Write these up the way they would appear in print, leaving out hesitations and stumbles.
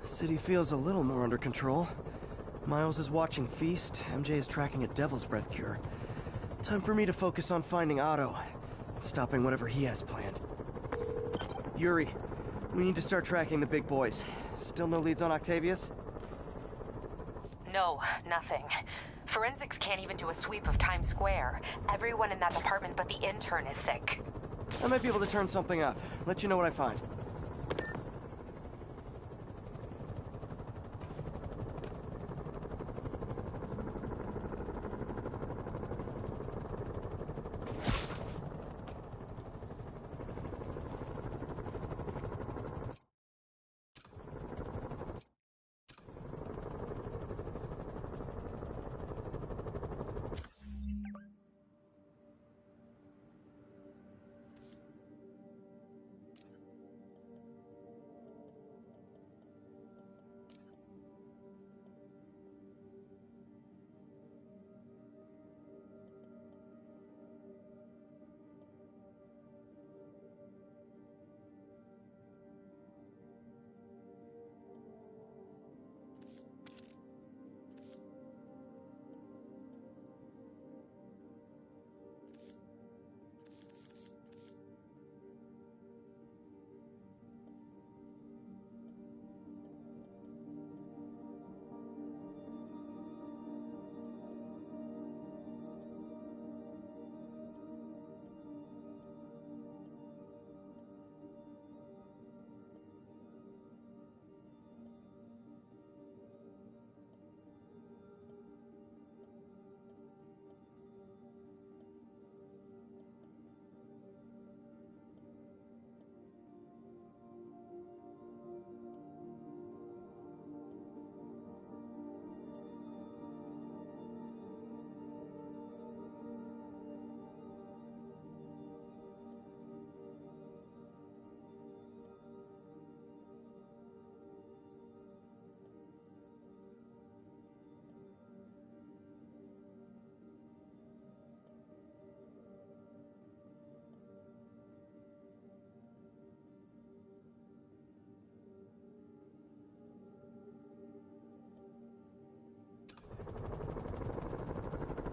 City feels a little more under control. Miles is watching Feast, MJ is tracking a Devil's Breath cure. Time for me to focus on finding Otto, and stopping whatever he has planned. Yuri, we need to start tracking the big boys. Still no leads on Octavius? No, nothing. Forensics can't even do a sweep of Times Square. Everyone in that department but the intern is sick. I might be able to turn something up. Let you know what I find.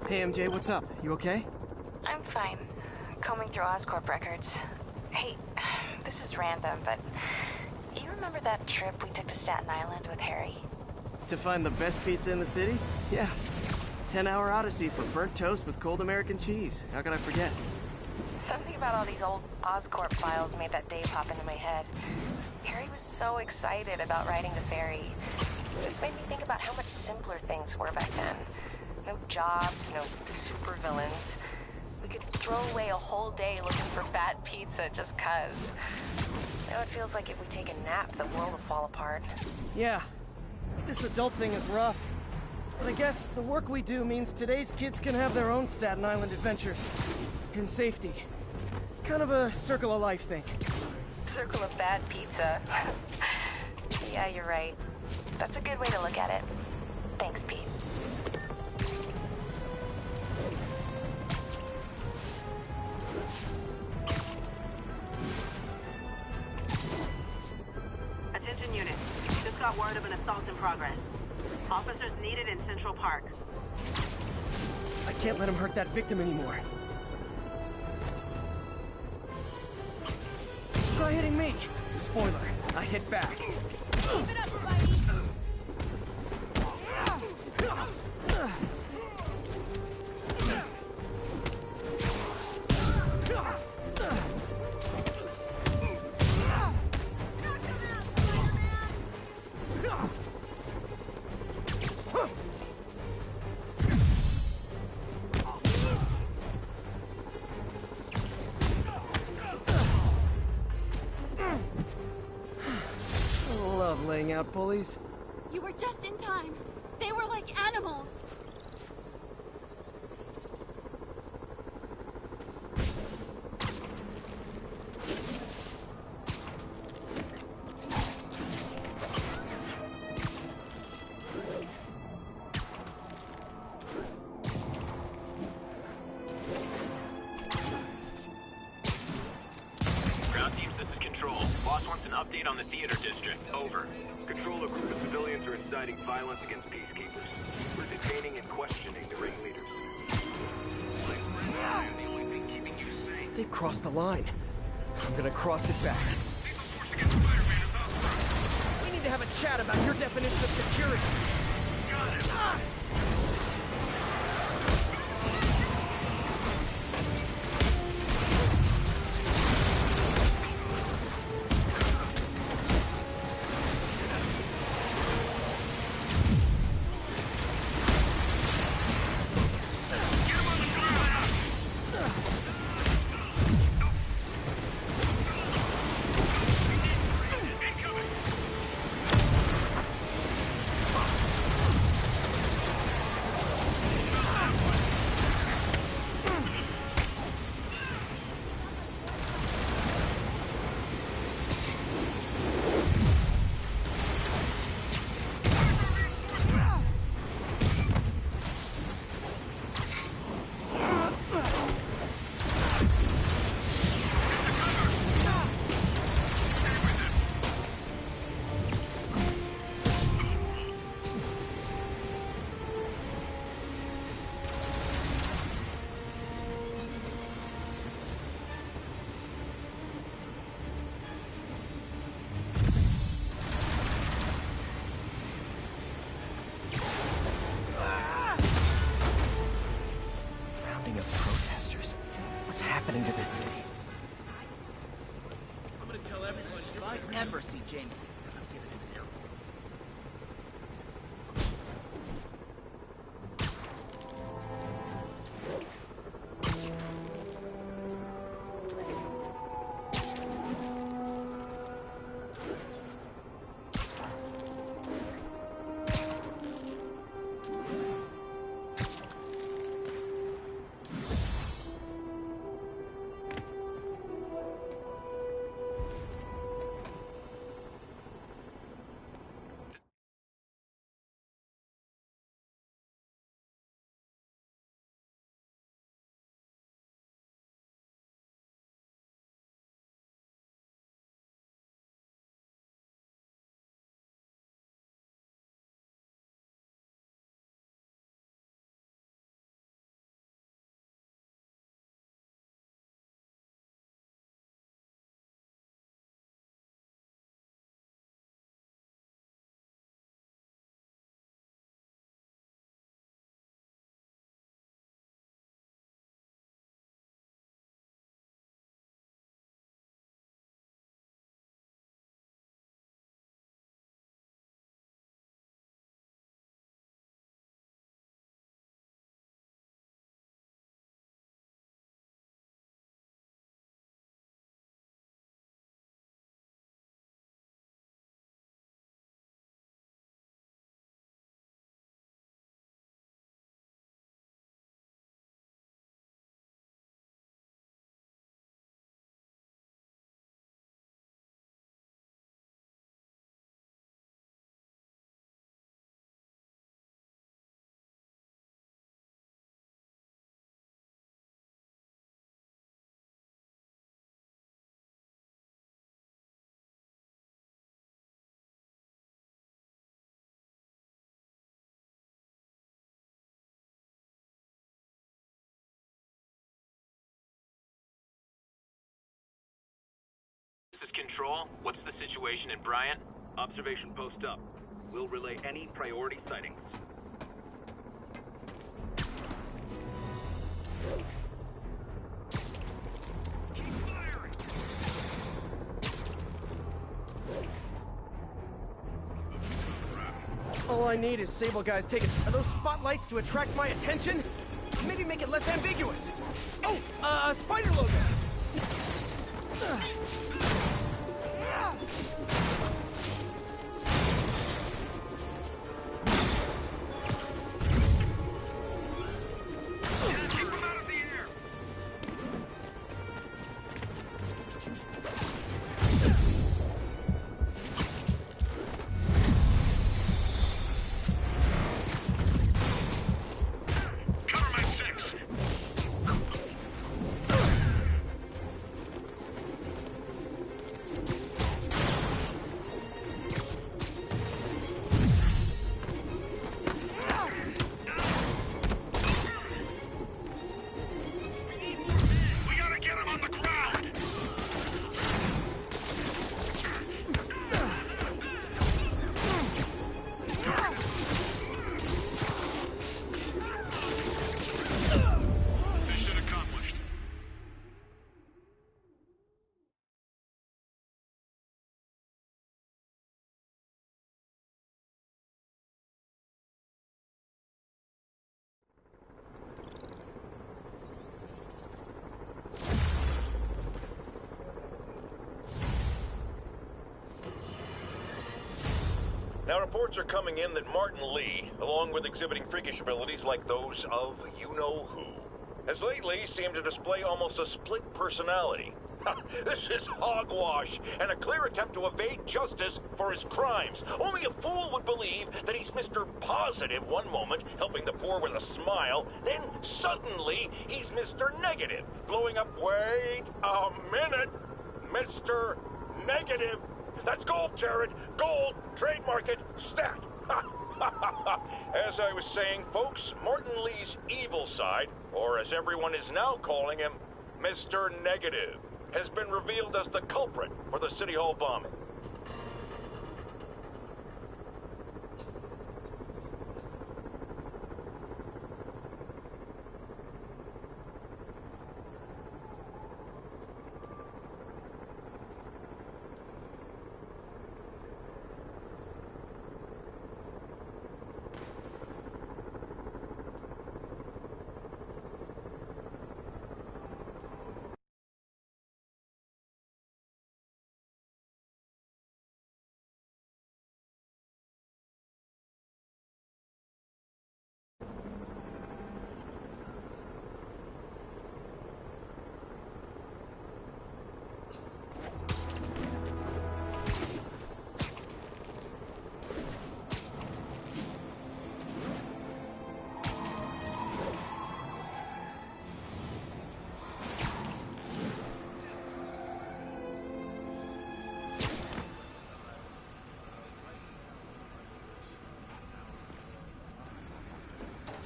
Hey MJ, what's up? You okay? I'm fine. Combing through Oscorp records. Hey, this is random, but you remember that trip we took to Staten Island with Harry? To find the best pizza in the city? Yeah. 10-hour odyssey for burnt toast with cold American cheese. How could I forget? Something about all these old Oscorp files made that day pop into my head. Harry was so excited about riding the ferry. It just made me think about how much simpler things were back then. No jobs, no supervillains. We could throw away a whole day looking for bad pizza just 'cause. Now it feels like if we take a nap, the world will fall apart. Yeah. This adult thing is rough. But I guess the work we do means today's kids can have their own Staten Island adventures. In safety. Kind of a circle of life thing. Circle of bad pizza. Yeah, you're right. That's a good way to look at it. Thanks, Pete. Attention unit. Just got word of an assault in progress. Officers needed in Central Park. I can't let him hurt that victim anymore. Try hitting me. Spoiler, I hit back. Keep it up, Spidey. Love laying out bullies. You were just in time. They were like animals. Ground team, this is Control. Boss wants an update on the theater district. Over. Control, a group of civilians are inciting violence against peacekeepers. We're detaining and questioning the ringleaders. The only thing keeping you sane. They've crossed the line. I'm gonna cross it back. We need to have a chat about your definition of security. Got it. happening to this city? I'm gonna tell everybody if I ever see James. I'm giving him an airport. This is Control. What's the situation in Bryant? Observation post up. We'll relay any priority sightings. Keep firing! All I need is Sable guys taking... Are those spotlights to attract my attention? Maybe make it less ambiguous. Oh, spider logo. Now, reports are coming in that Martin Lee, along with exhibiting freakish abilities like those of you-know-who, has lately seemed to display almost a split personality. This is hogwash, and a clear attempt to evade justice for his crimes. Only a fool would believe that he's Mr. Positive one moment, helping the poor with a smile, then suddenly he's Mr. Negative, blowing up, wait a minute, Mr. Negative. That's gold, Jared. Gold. Trademark it. Stat. As I was saying, folks, Martin Lee's evil side, or as everyone is now calling him, Mr. Negative, has been revealed as the culprit for the City Hall bombing.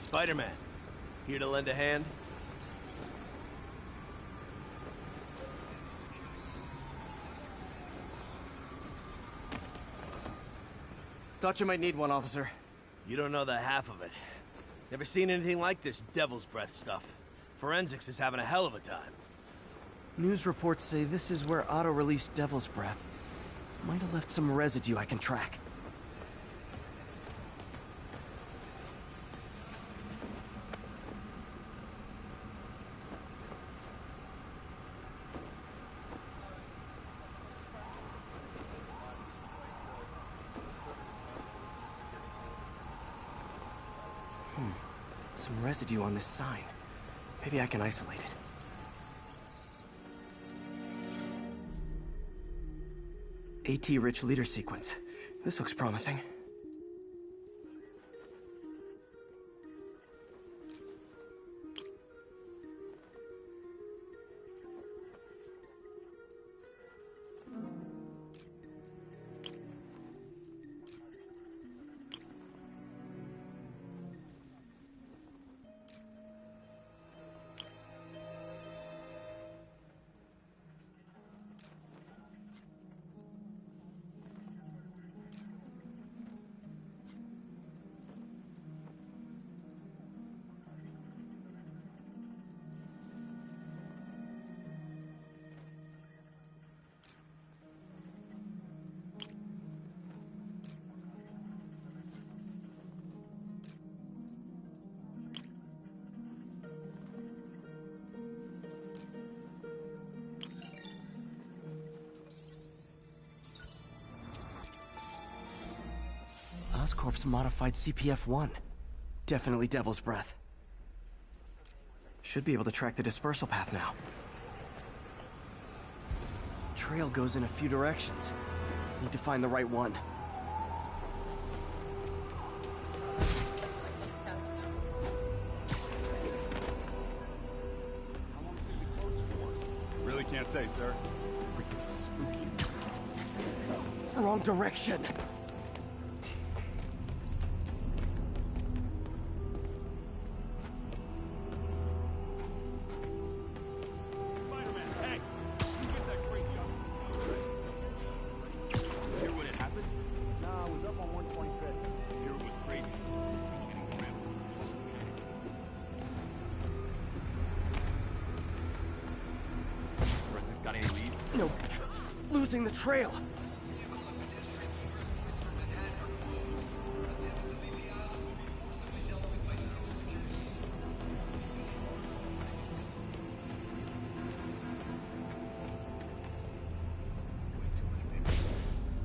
Spider-Man, here to lend a hand? Thought you might need one, officer. You don't know the half of it. Never seen anything like this devil's breath stuff. Forensics is having a hell of a time. News reports say this is where Otto released Devil's Breath. Might have left some residue I can track. Some residue on this sign. Maybe I can isolate it. AT-rich leader sequence. This looks promising. Oscorp's modified CPF-1. Definitely Devil's Breath. Should be able to track the dispersal path now. Trail goes in a few directions. Need to find the right one. Really can't say, sir. Freaking spooky. Wrong direction. No, losing the trail.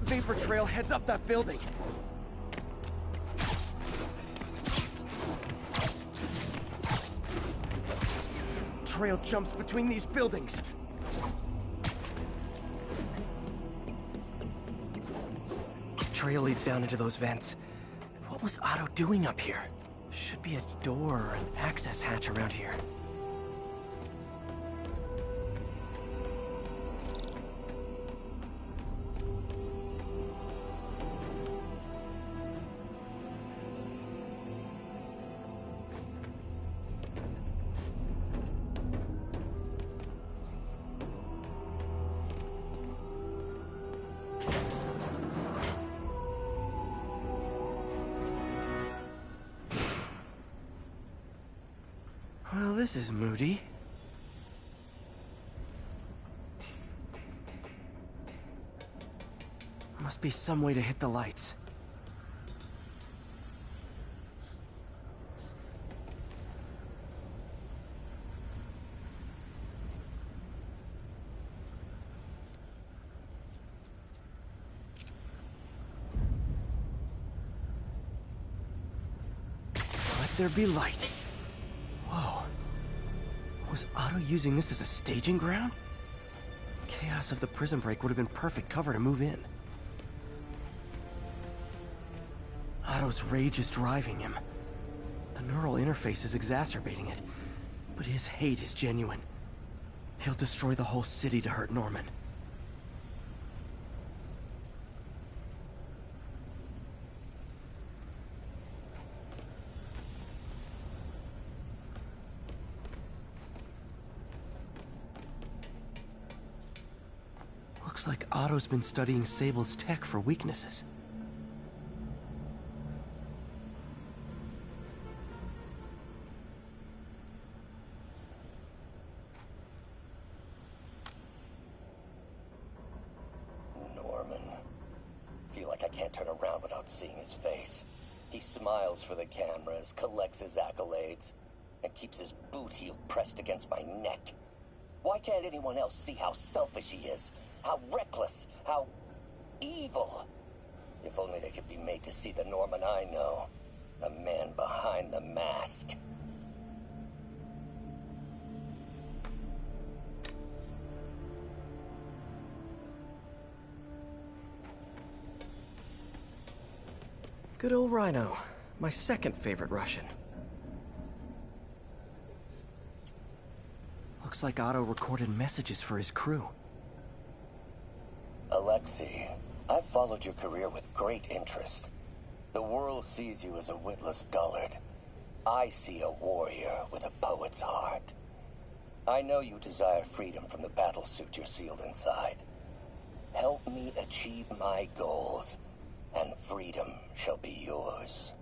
Vapor trail heads up that building. trail jumps between these buildings. Trail leads down into those vents. What was Otto doing up here? Should be a door or an access hatch around here. Well, this is moody. Must be some way to hit the lights. Let there be light. Whoa. Was Otto using this as a staging ground? Chaos of the prison break would have been perfect cover to move in. Otto's rage is driving him. The neural interface is exacerbating it, but his hate is genuine. He'll destroy the whole city to hurt Norman. Looks like Otto's been studying Sable's tech for weaknesses. Norman. Feel like I can't turn around without seeing his face. He smiles for the cameras, collects his accolades, and keeps his boot heel pressed against my neck. Why can't anyone else see how selfish he is? How reckless, how evil. If only they could be made to see the Norman I know. The man behind the mask. Good old Rhino. My second favorite Russian. Looks like Otto recorded messages for his crew. Alexei, I've followed your career with great interest. The world sees you as a witless dullard. I see a warrior with a poet's heart. I know you desire freedom from the battlesuit you're sealed inside. Help me achieve my goals, and freedom shall be yours.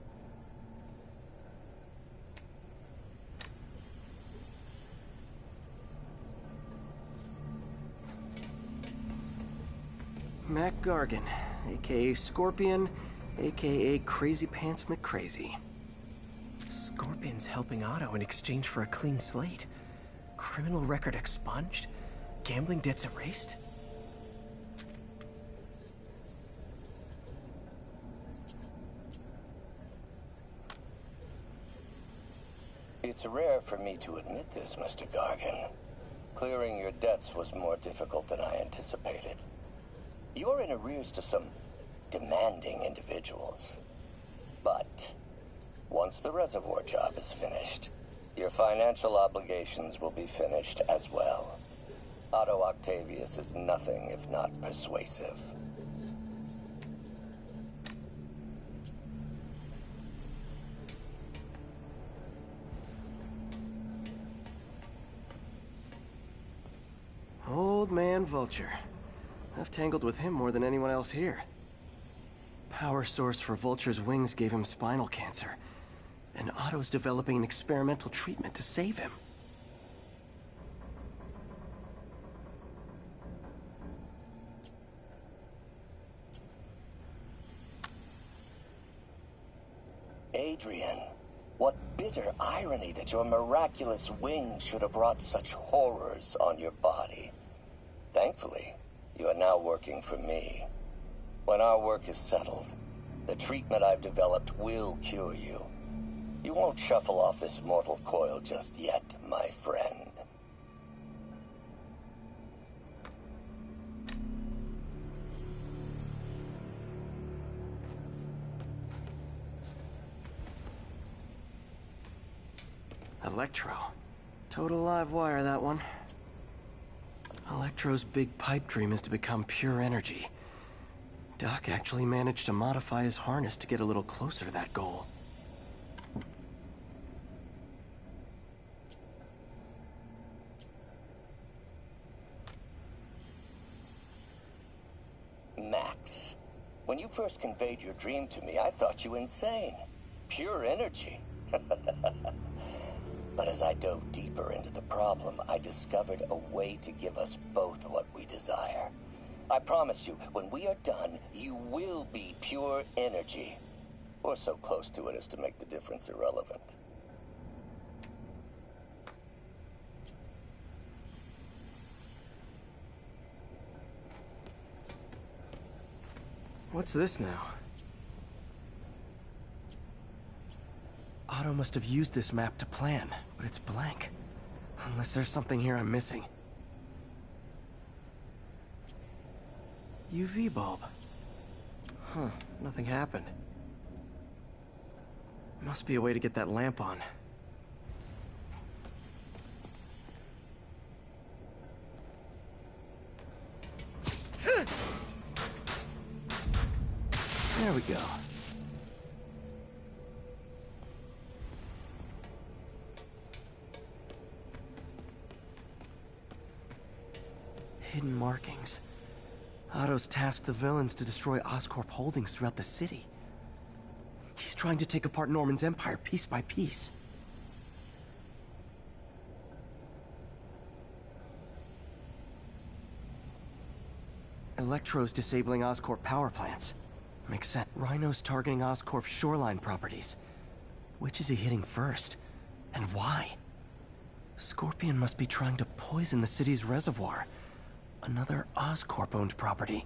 Mac Gargan, aka Scorpion, aka Crazy Pants McCrazy. Scorpion's helping Otto in exchange for a clean slate. Criminal record expunged? Gambling debts erased? It's rare for me to admit this, Mr. Gargan. Clearing your debts was more difficult than I anticipated. You're in arrears to some demanding individuals. But once the reservoir job is finished, your financial obligations will be finished as well. Otto Octavius is nothing if not persuasive. Old man Vulture. I've tangled with him more than anyone else here. Power source for Vulture's wings gave him spinal cancer, and Otto's developing an experimental treatment to save him. Adrian, what bitter irony that your miraculous wings should have brought such horrors on your body. Thankfully, you are now working for me. When our work is settled, the treatment I've developed will cure you. You won't shuffle off this mortal coil just yet, my friend. Electro. Total live wire, that one. Electro's big pipe dream is to become pure energy. Doc actually managed to modify his harness to get a little closer to that goal. Max, when you first conveyed your dream to me, I thought you insane. Pure energy. But as I dove deeper into the problem, I discovered a way to give us both what we desire. I promise you, when we are done, you will be pure energy. Or so close to it as to make the difference irrelevant. What's this now? Otto must have used this map to plan, but it's blank. Unless there's something here I'm missing. UV bulb. Huh, nothing happened. Must be a way to get that lamp on. There we go. Hidden markings. Otto's tasked the villains to destroy Oscorp holdings throughout the city. He's trying to take apart Norman's empire piece by piece. Electro's disabling Oscorp power plants. Makes sense. Rhino's targeting Oscorp's shoreline properties. Which is he hitting first? And why? Scorpion must be trying to poison the city's reservoir. Another Oscorp-owned property.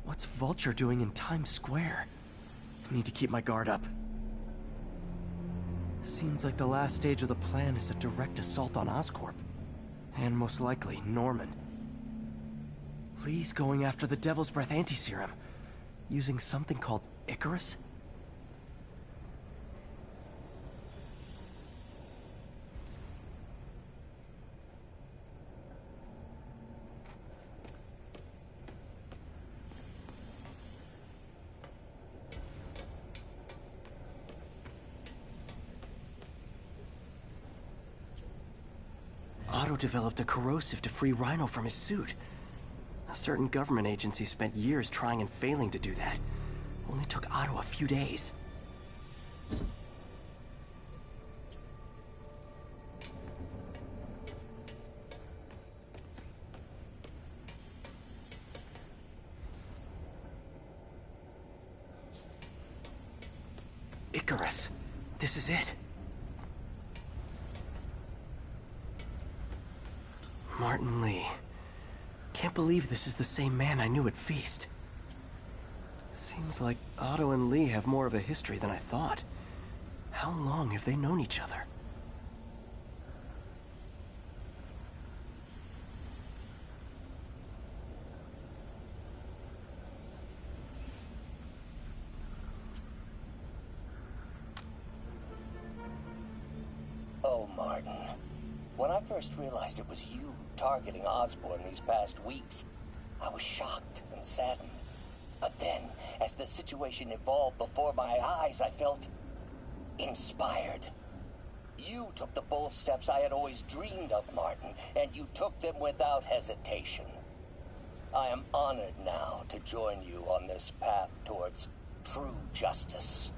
What's Vulture doing in Times Square? I need to keep my guard up. Seems like the last stage of the plan is a direct assault on Oscorp. And most likely, Norman. Lee's going after the Devil's Breath anti-serum, using something called Icarus? Otto developed a corrosive to free Rhino from his suit. A certain government agency spent years trying and failing to do that. Only took Otto a few days. Icarus. This is it. Martin Lee. Can't believe this is the same man I knew at Feast. Seems like Otto and Lee have more of a history than I thought. How long have they known each other? Oh, Martin. When I first realized it was you targeting Osborn these past weeks, I was shocked and saddened. But then, as the situation evolved before my eyes, I felt inspired. You took the bold steps I had always dreamed of, Martin, and you took them without hesitation. I am honored now to join you on this path towards true justice.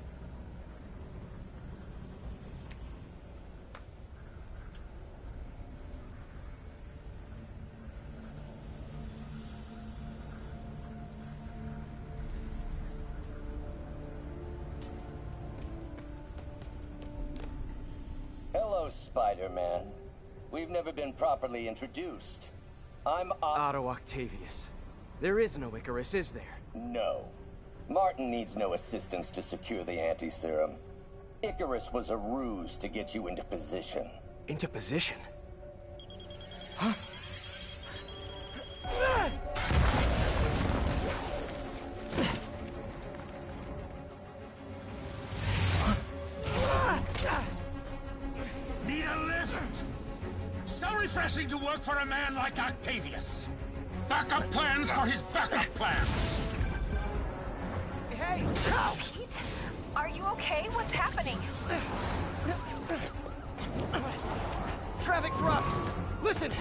Hello, Spider-Man. We've never been properly introduced. I'm Otto Octavius. There is no Icarus, is there? No. Martin needs no assistance to secure the anti-serum. Icarus was a ruse to get you into position. Into position? Huh? refreshing to work for a man like Octavius. Backup plans for his backup plans. Hey! Pete? Are you okay? What's happening? Traffic's rough. Listen,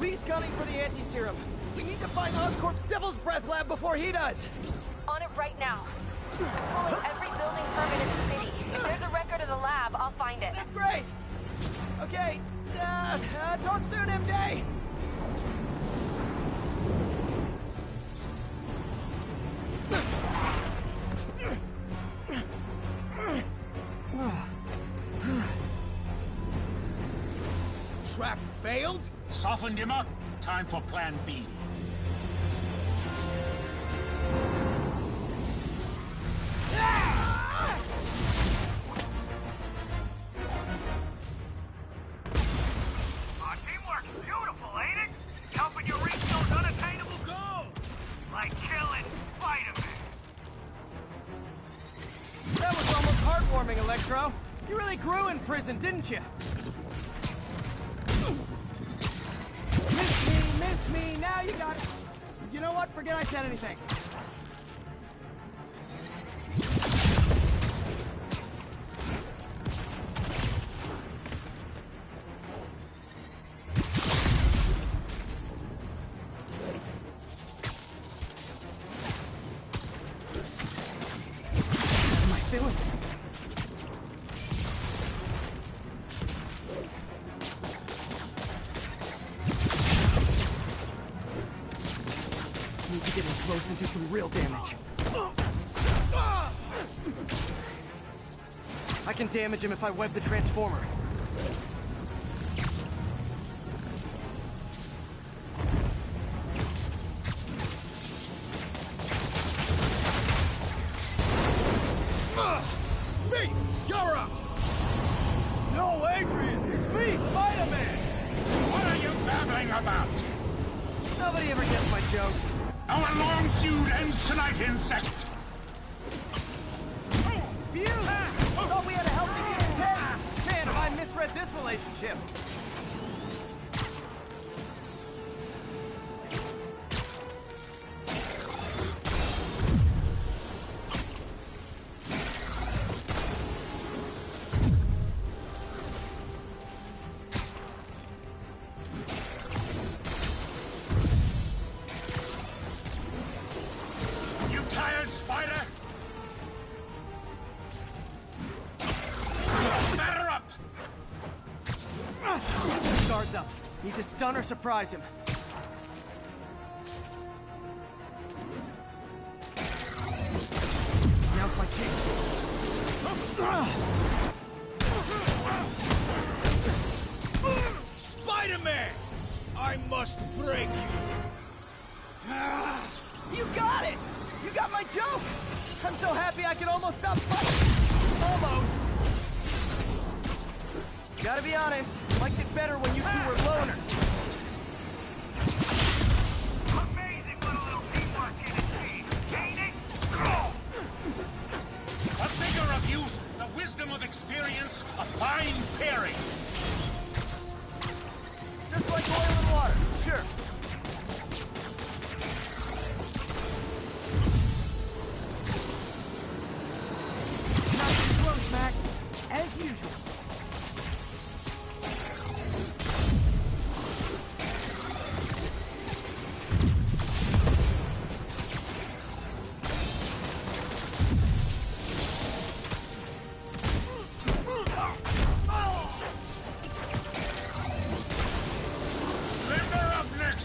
Lee's gunning for the anti-serum. We need to find Oscorp's Devil's Breath lab before he does. On it right now. I'm pulling every building permit in the city. If there's a record of the lab, I'll find it. That's great. Okay, talk soon, MJ. Trap failed? Softened him up. Time for plan B. Teamwork's beautiful, ain't it? Helping you reach those unattainable goals. Like killing Spider-Man. That was almost heartwarming, Electro. You really grew in prison, didn't you? Miss me, now you got it. You know what? Forget I said anything. My feelings. Need to get in close and do some real damage. I can damage him if I web the transformer. Me! You're up! No, Adrian! It's me, Spider-Man! What are you babbling about? Nobody ever gets my jokes. Our long feud ends tonight, insect! Phew! Thought we had a healthy give and take. Man, have I misread this relationship. You tired, Spider? Batter up! Guards up. Need to stun or surprise him. Now's my chance. Spider-Man! I must break you! You got it! You got my joke! I'm so happy I can almost stop fighting! Almost! Gotta be honest, liked it better when you two were loners. Amazing what a little teamwork can achieve, ain't it? A figure of youth, the wisdom of experience, a fine pairing. Just like oil and water, sure. Not too close, Max. As usual. Limber up next,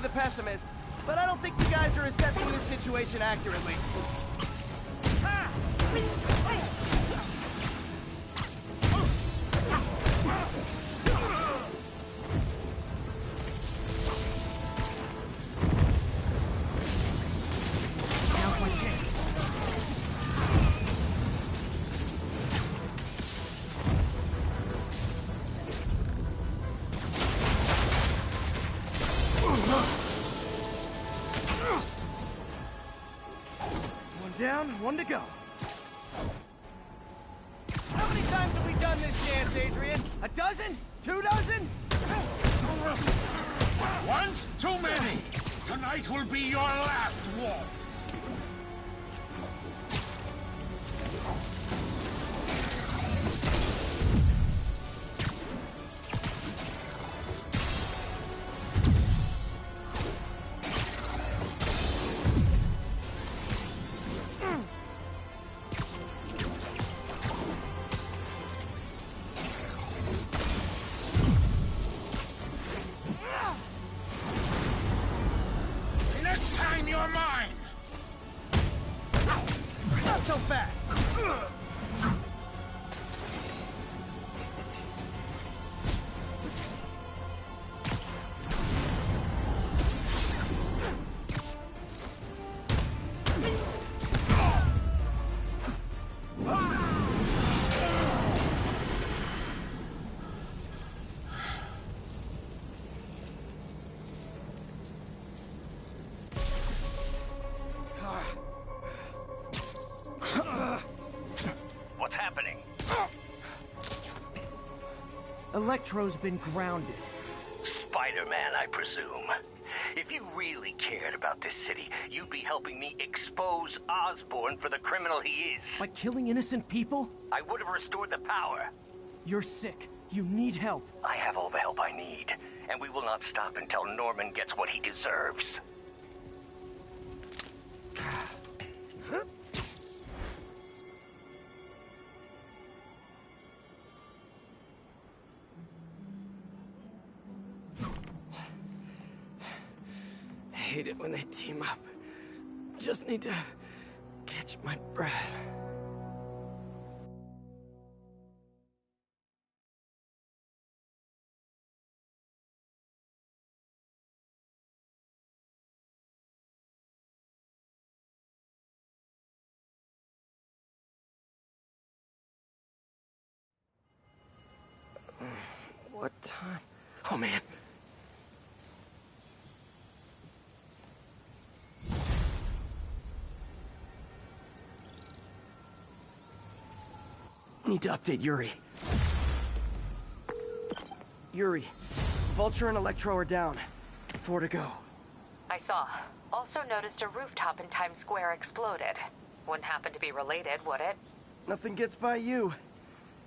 the pessimist, but I don't think you guys are assessing this situation accurately. One down, one to go. How many times have we done this dance, Adrian? A dozen? 2 dozen? Once too many. Tonight will be your last waltz. Next time you're mine. Not so fast! What's happening? Electro's been grounded. Spider-Man, I presume. If you really cared about this city, you'd be helping me expose Osborn for the criminal he is. By killing innocent people? I would have restored the power. You're sick. You need help. I have all the help I need, and we will not stop until Norman gets what he deserves. I hate it when they team up. Just need to catch my breath. What time? Oh, man. Need to update Yuri. Yuri, Vulture and Electro are down. 4 to go. I saw. Also noticed a rooftop in Times Square exploded. Wouldn't happen to be related, would it? Nothing gets by you.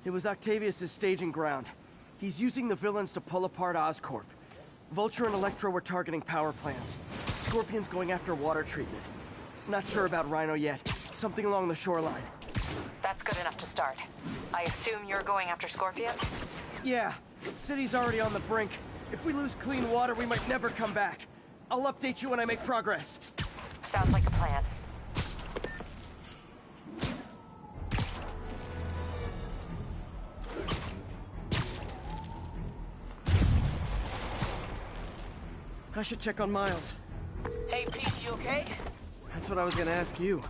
It was Octavius' staging ground. He's using the villains to pull apart Oscorp. Vulture and Electro were targeting power plants. Scorpion's going after water treatment. Not sure about Rhino yet. Something along the shoreline. That's good enough to start. I assume you're going after Scorpion? Yeah. City's already on the brink. If we lose clean water, we might never come back. I'll update you when I make progress. Sounds like a plan. I should check on Miles. Hey, Pete, you okay? That's what I was gonna ask you.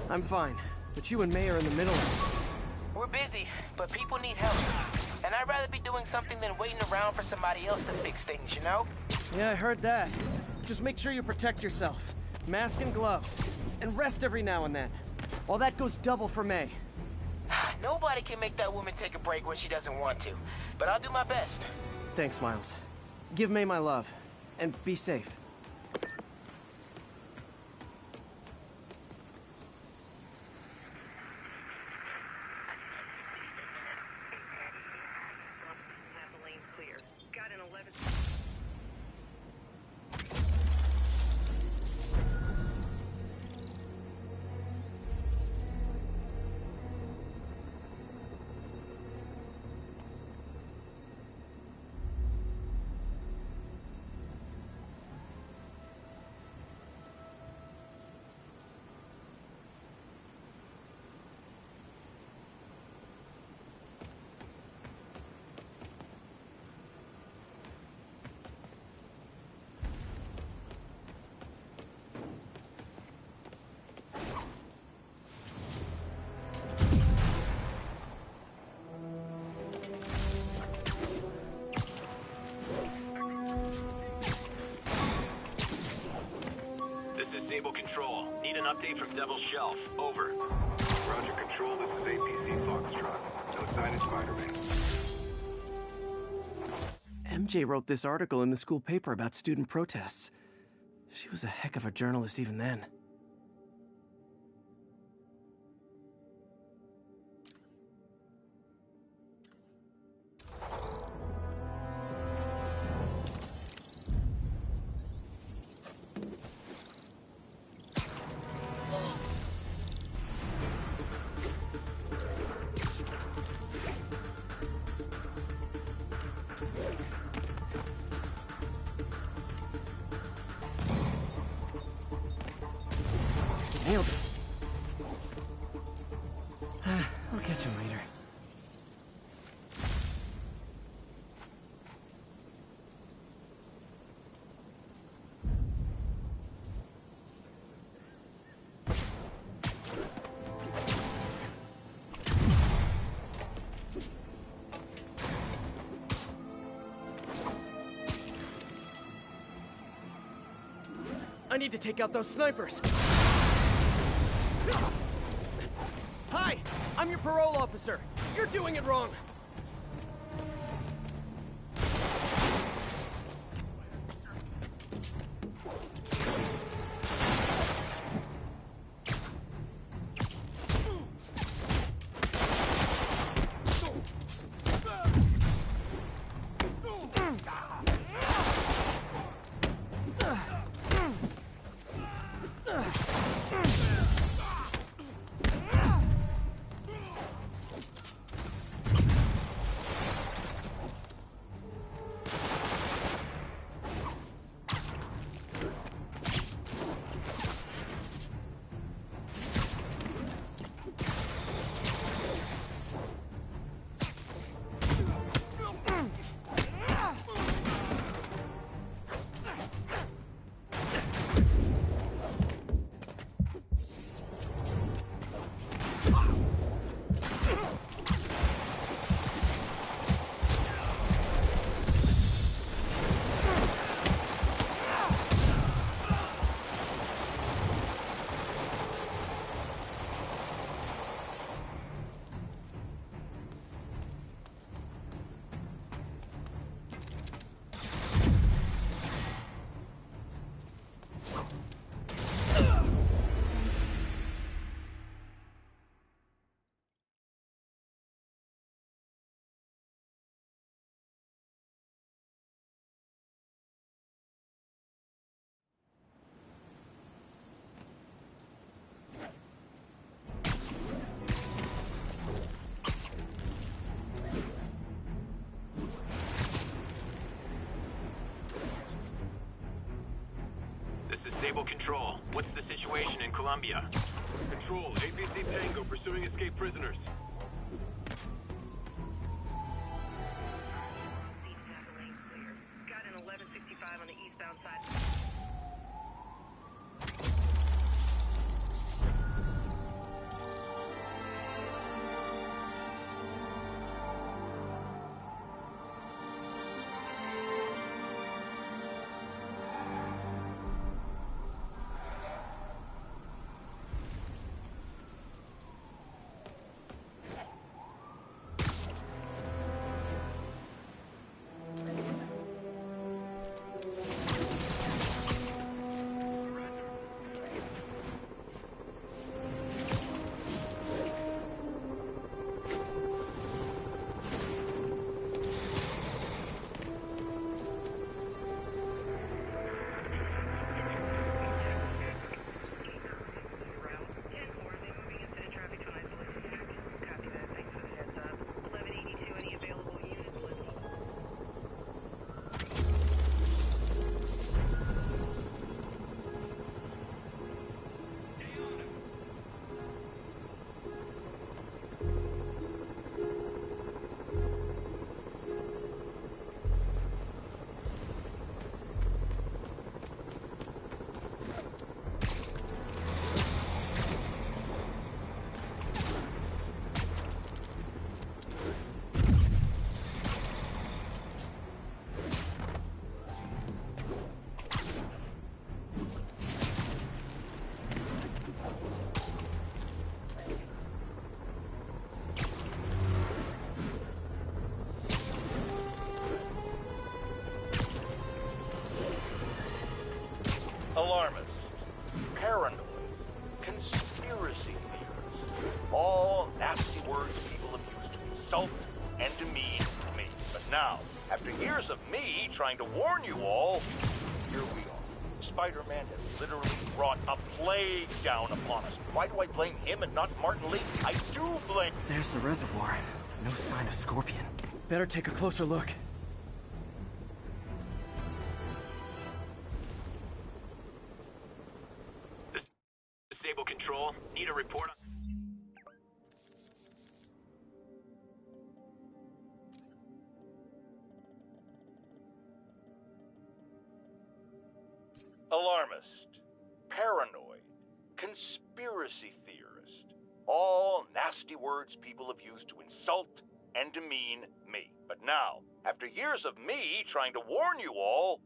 I'm fine, but you and May are in the middle of it. We're busy, but people need help. And I'd rather be doing something than waiting around for somebody else to fix things, you know? Yeah, I heard that. Just make sure you protect yourself. Mask and gloves. And rest every now and then. All that goes double for May. Nobody can make that woman take a break when she doesn't want to. But I'll do my best. Thanks, Miles. Give May my love. And be safe. update from Devil's Shelf. Over. Roger, Control. This is APC Foxtrot. No sign of Spider-Man. MJ wrote this article in the school paper about student protests. She was a heck of a journalist even then. Nailed it. I'll catch him later. I need to take out those snipers. Hi, I'm your parole officer. You're doing it wrong. Stable Control. What's the situation in Colombia? Control, APC Tango pursuing escaped prisoners. Got an 1165 on the eastbound side. Alarmists, paranoid, conspiracy theorists, all nasty words people have used to insult and demean me. But now, after years of me trying to warn you all, here we are. Spider-Man has literally brought a plague down upon us. Why do I blame him and not Martin Lee? I do blame... There's the reservoir. No sign of Scorpion. Better take a closer look. Disable control. Need a report on... Alarmist, paranoid, conspiracy theorist. All nasty words people have used to insult and demean me. But now, after years of me trying to warn you all,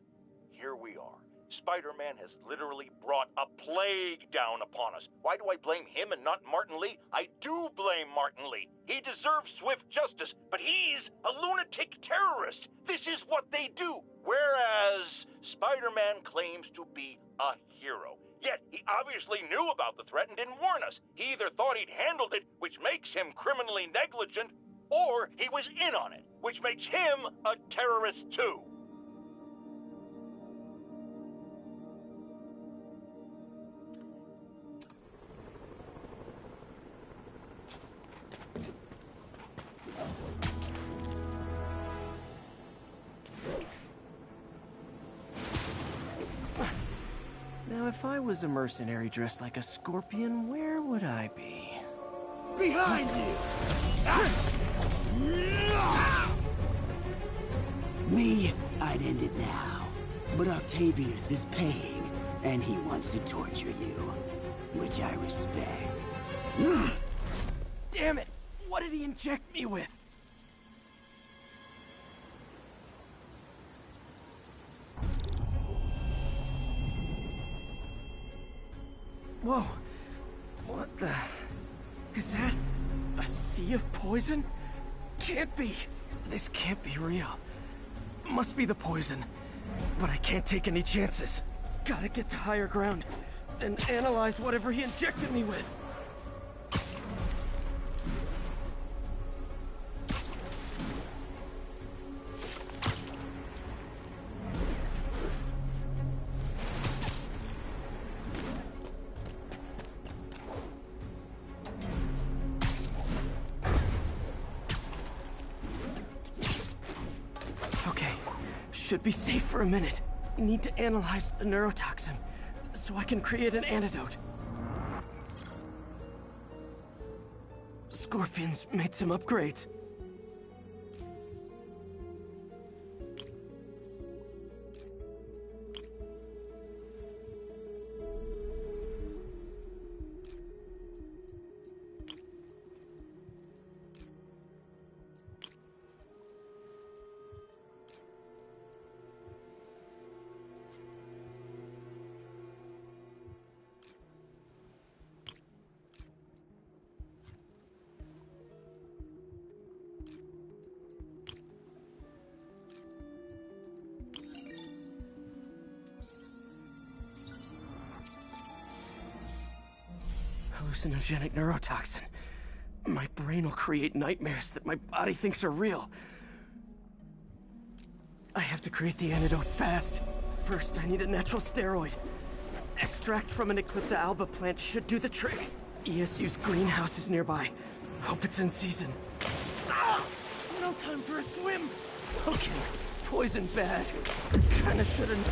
here we are. Spider-Man has literally brought a plague down upon us. Why do I blame him and not Martin Lee? I do blame Martin Lee. He deserves swift justice, but he's a lunatic terrorist. This is what they do. Whereas Spider-Man claims to be a hero. Yet he obviously knew about the threat and didn't warn us. He either thought he'd handled it, which makes him criminally negligent, or he was in on it, which makes him a terrorist too. Now, if I was a mercenary dressed like a scorpion, where would I be? Behind you! Me, I'd end it now. But Octavius is paying, and he wants to torture you. Which I respect. Damn it! What did he inject me with? Whoa! What the... Is that... a sea of poison? Can't be! This can't be real. Must be the poison. But I can't take any chances. Gotta get to higher ground and analyze whatever he injected me with. Should be safe for a minute. Need to analyze the neurotoxin, so I can create an antidote. Scorpion's made some upgrades. Hallucinogenic neurotoxin. My brain will create nightmares that my body thinks are real. I have to create the antidote fast. First, I need a natural steroid. Extract from an Eclipta alba plant should do the trick. ESU's greenhouse is nearby. Hope it's in season. Ah! No time for a swim! Okay, poison bad. Kinda shouldn't...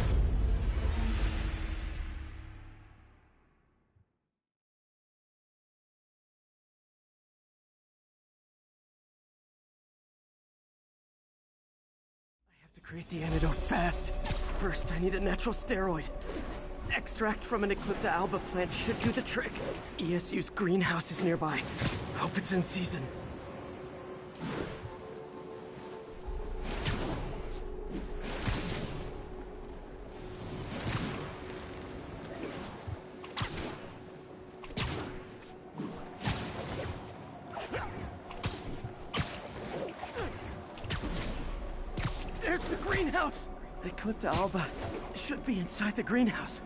Create the antidote fast. First, I need a natural steroid. Extract from an Eclipta alba plant should do the trick. ESU's greenhouse is nearby. Hope it's in season. There's the greenhouse! The Eclipta alba should be inside the greenhouse.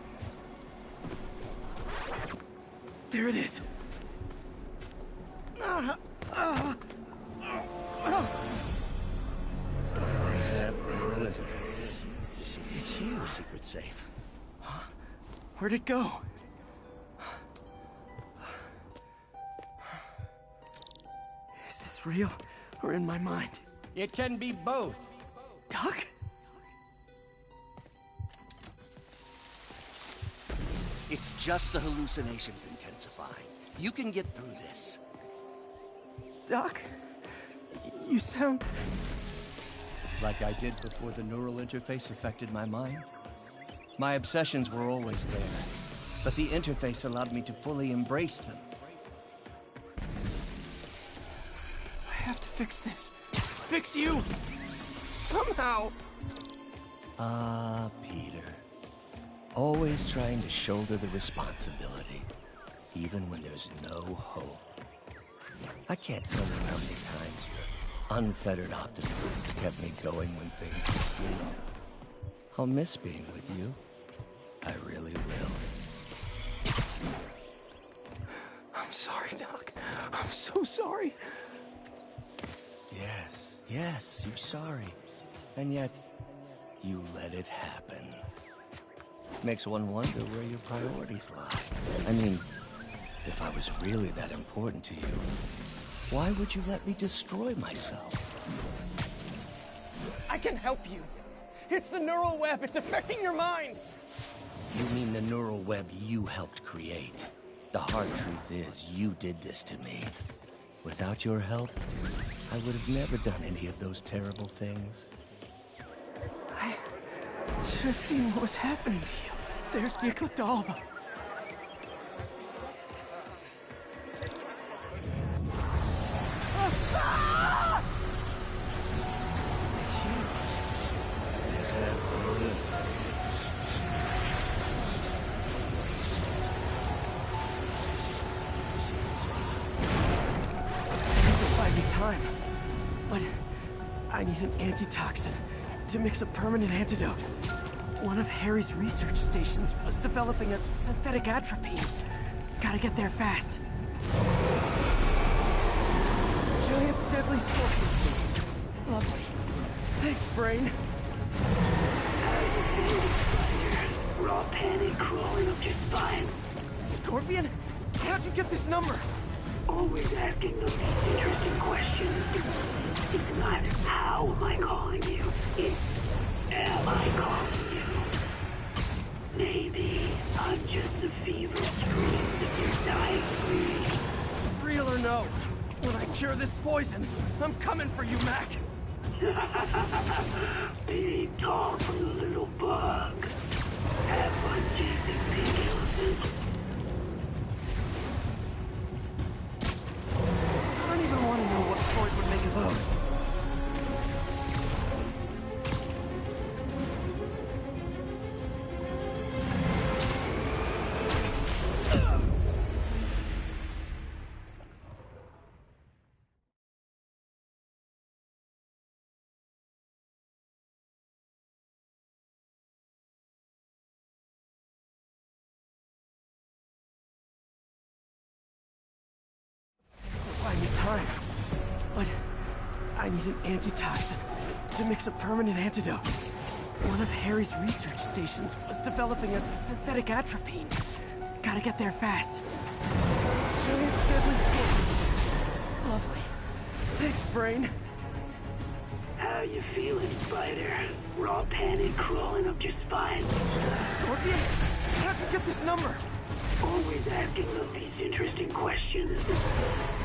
There it is. Is that neural interface? It's you, secret safe. Huh? Where'd it go? Is this real or in my mind? It can be both. Doc? It's just the hallucinations intensifying. You can get through this. Doc? You sound... Like I did before the neural interface affected my mind? My obsessions were always there, but the interface allowed me to fully embrace them. I have to fix this. Fix you! Somehow! Peter. Always trying to shoulder the responsibility, even when there's no hope. I can't tell you how many times your unfettered optimism has kept me going when things get bleak. I'll miss being with you. I really will. I'm sorry, Doc. I'm so sorry. Yes, you're sorry. And yet, you let it happen. Makes one wonder where your priorities lie. I mean, if I was really that important to you, why would you let me destroy myself? I can help you. It's the neural web. It's affecting your mind. You mean the neural web you helped create? The hard truth is, you did this to me. Without your help, I would have never done any of those terrible things. I should have seen what was happening to you. There's the Ecliptalba. Is that good? Buy me time, but I need an antitoxin to mix a permanent antidote. One of Harry's research stations was developing a synthetic atropine. Gotta get there fast. Giant deadly scorpion, please. Lovely. Thanks, brain. Raw panic crawling up your spine. Scorpion? How'd you get this number? Always asking the least interesting questions. It's not how am I calling you, it's am I calling you? Maybe I'm just the fever screams of your dying breed. Real or no, when I cure this poison, I'm coming for you, Mac. Big talk from the little bug. Have fun chasing pink elephants. I don't even want to know what Freud would make of those. Buy me time, but I need an antitoxin to mix a permanent antidote. One of Harry's research stations was developing a synthetic atropine. Gotta get there fast. Giant deadly scorpion. Lovely. Thanks, brain. How you feeling, Spider? Raw panic crawling up your spine. Scorpion? How'd you get this number? Always asking the least interesting questions.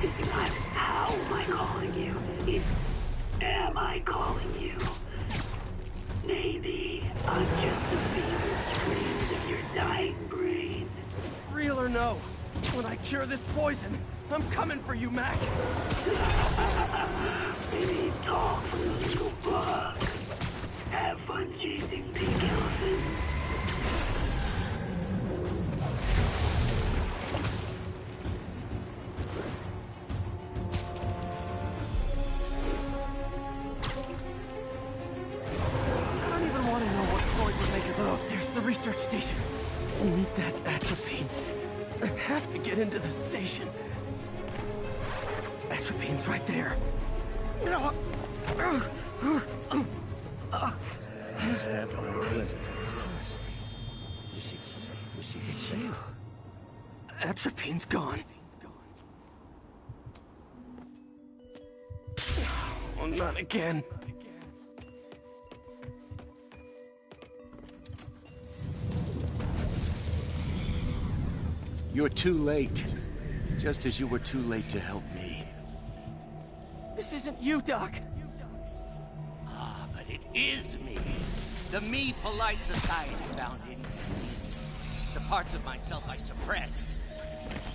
It's not how am I calling you, it's am I calling you? Maybe I'm just the feeble screams of your dying brain. Real or no, when I cure this poison, I'm coming for you, Mac. Big talk from the little bug. Have fun chasing pink elephants. Research station. We need that atropine I have to get into the station. Atropine's right there. Stabbed a hole into it. Wish he could save. Atropine's gone. Oh, not again. You're too late. Just as you were too late to help me. This isn't you, Doc. Ah, but it is me. The me polite society found in me. The parts of myself I suppressed.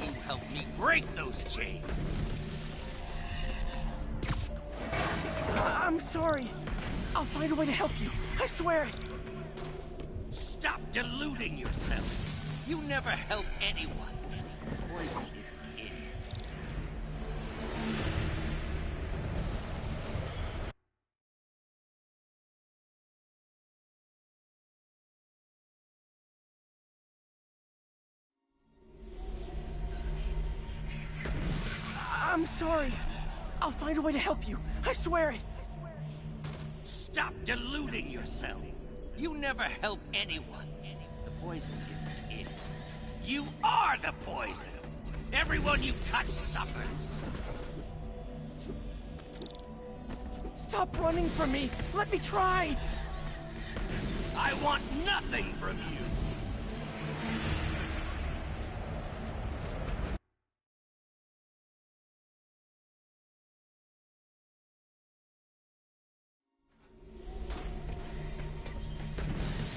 You helped me break those chains. I'm sorry. I'll find a way to help you. I swear it. Stop deluding yourself. You never help anyone. Poison isn't in you. I'm sorry. I'll find a way to help you. I swear it. Stop deluding yourself. You never help anyone. The poison isn't in you. You are the poison. Everyone you touch suffers. Stop running from me. Let me try. I want nothing from you.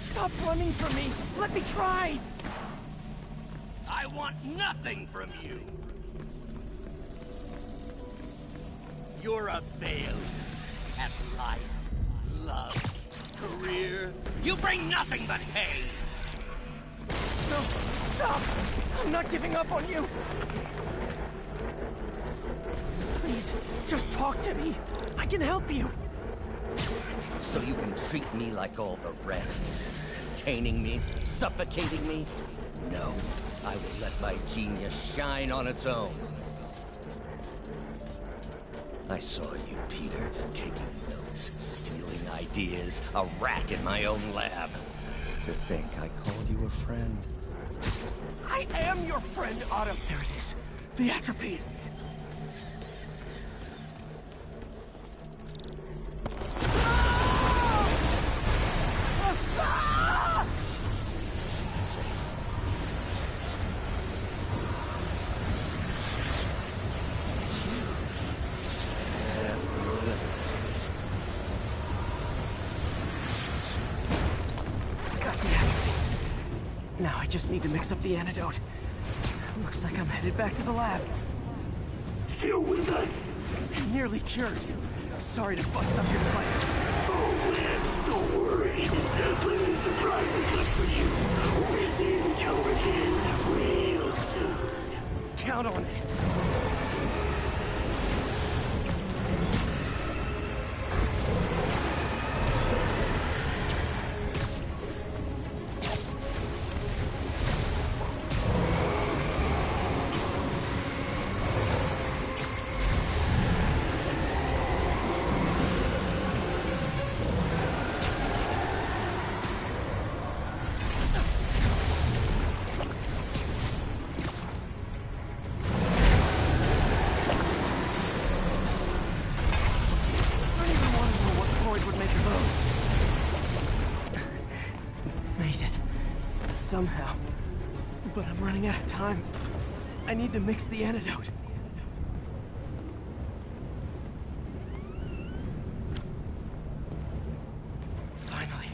Stop running from me. Let me try. I want nothing from you. You're a failure at life, love, career. You bring nothing but pain. No, stop. I'm not giving up on you. Please, just talk to me. I can help you. So you can treat me like all the rest. Containing me, suffocating me? No, I will let my genius shine on its own. I saw you, Peter, taking notes, stealing ideas, a rat in my own lab. To think I called you a friend. I am your friend, Otto. There it is. The atropine. Now I just need to mix up the antidote. Looks like I'm headed back to the lab. Still with us? Nearly cured. Sorry to bust up your plan. Oh, man, don't worry. There's plenty of surprises left for you. With intelligence, real soon. Count on it. Somehow. But I'm running out of time. I need to mix the antidote. Finally.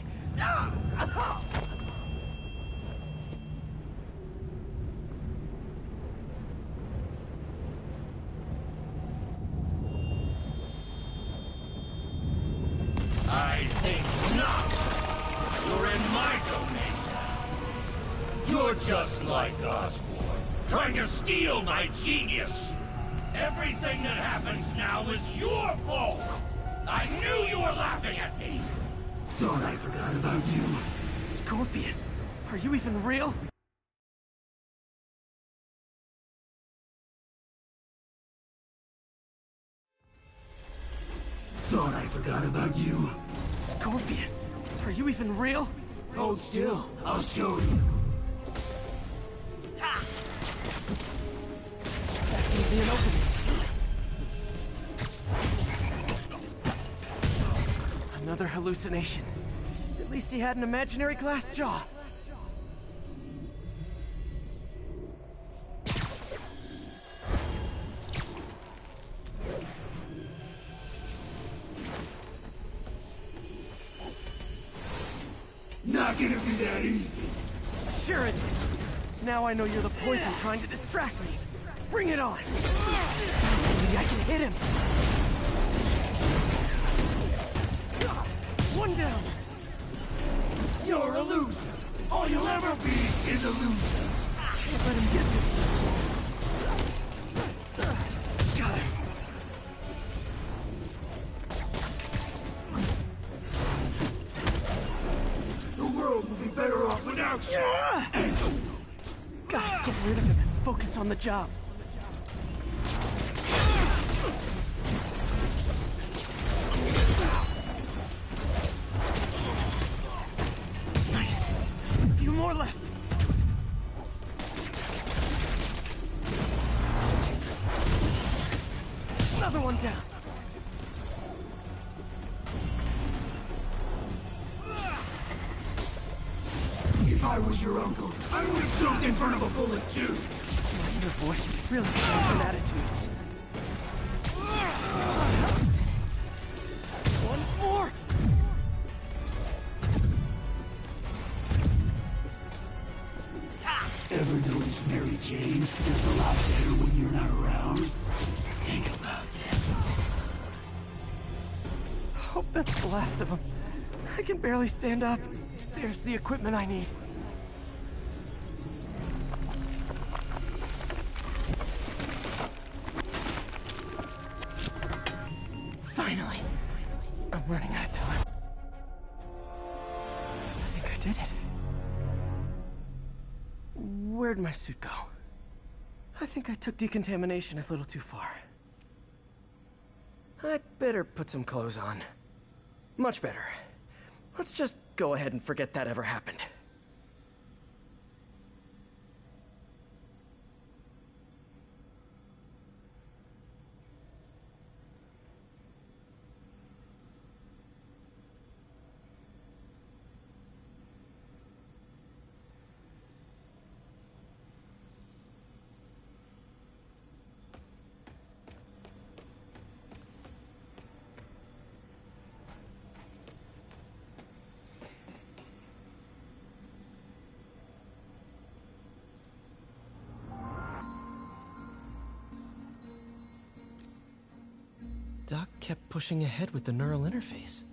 I think not. You're in my domain. You're just like Osborn, trying to steal my genius. Everything that happens now is your fault. I knew you were laughing at me. Thought I forgot about you. Scorpion, are you even real? forgot about you. Scorpion, are you even real? Hold still, I'll show you. That gave me an opening. Another hallucination. At least he had an imaginary glass jaw. Not gonna be that easy. Sure it is. Now I know you're the poison trying to distract me. Bring it on. Maybe I can hit him. One down. You're a loser. All you'll ever be is a loser. Can't let him get me. Got it. The world will be better off without you. Gotta get rid of him and focus on the job. Nice. A few more left. Another one down. If I was your uncle, I would have jumped in front of a bullet too. Your voice really has an attitude. One more. Ever notice Mary Jane is a lot better when you're not around? Think about this. Hope that's the last of them. I can barely stand up. There's the equipment I need. Finally. I'm running out of time. I think I did it. Where'd my suit go? I think I took decontamination a little too far. I'd better put some clothes on. Much better. Let's just go ahead and forget that ever happened. Doc kept pushing ahead with the neural interface.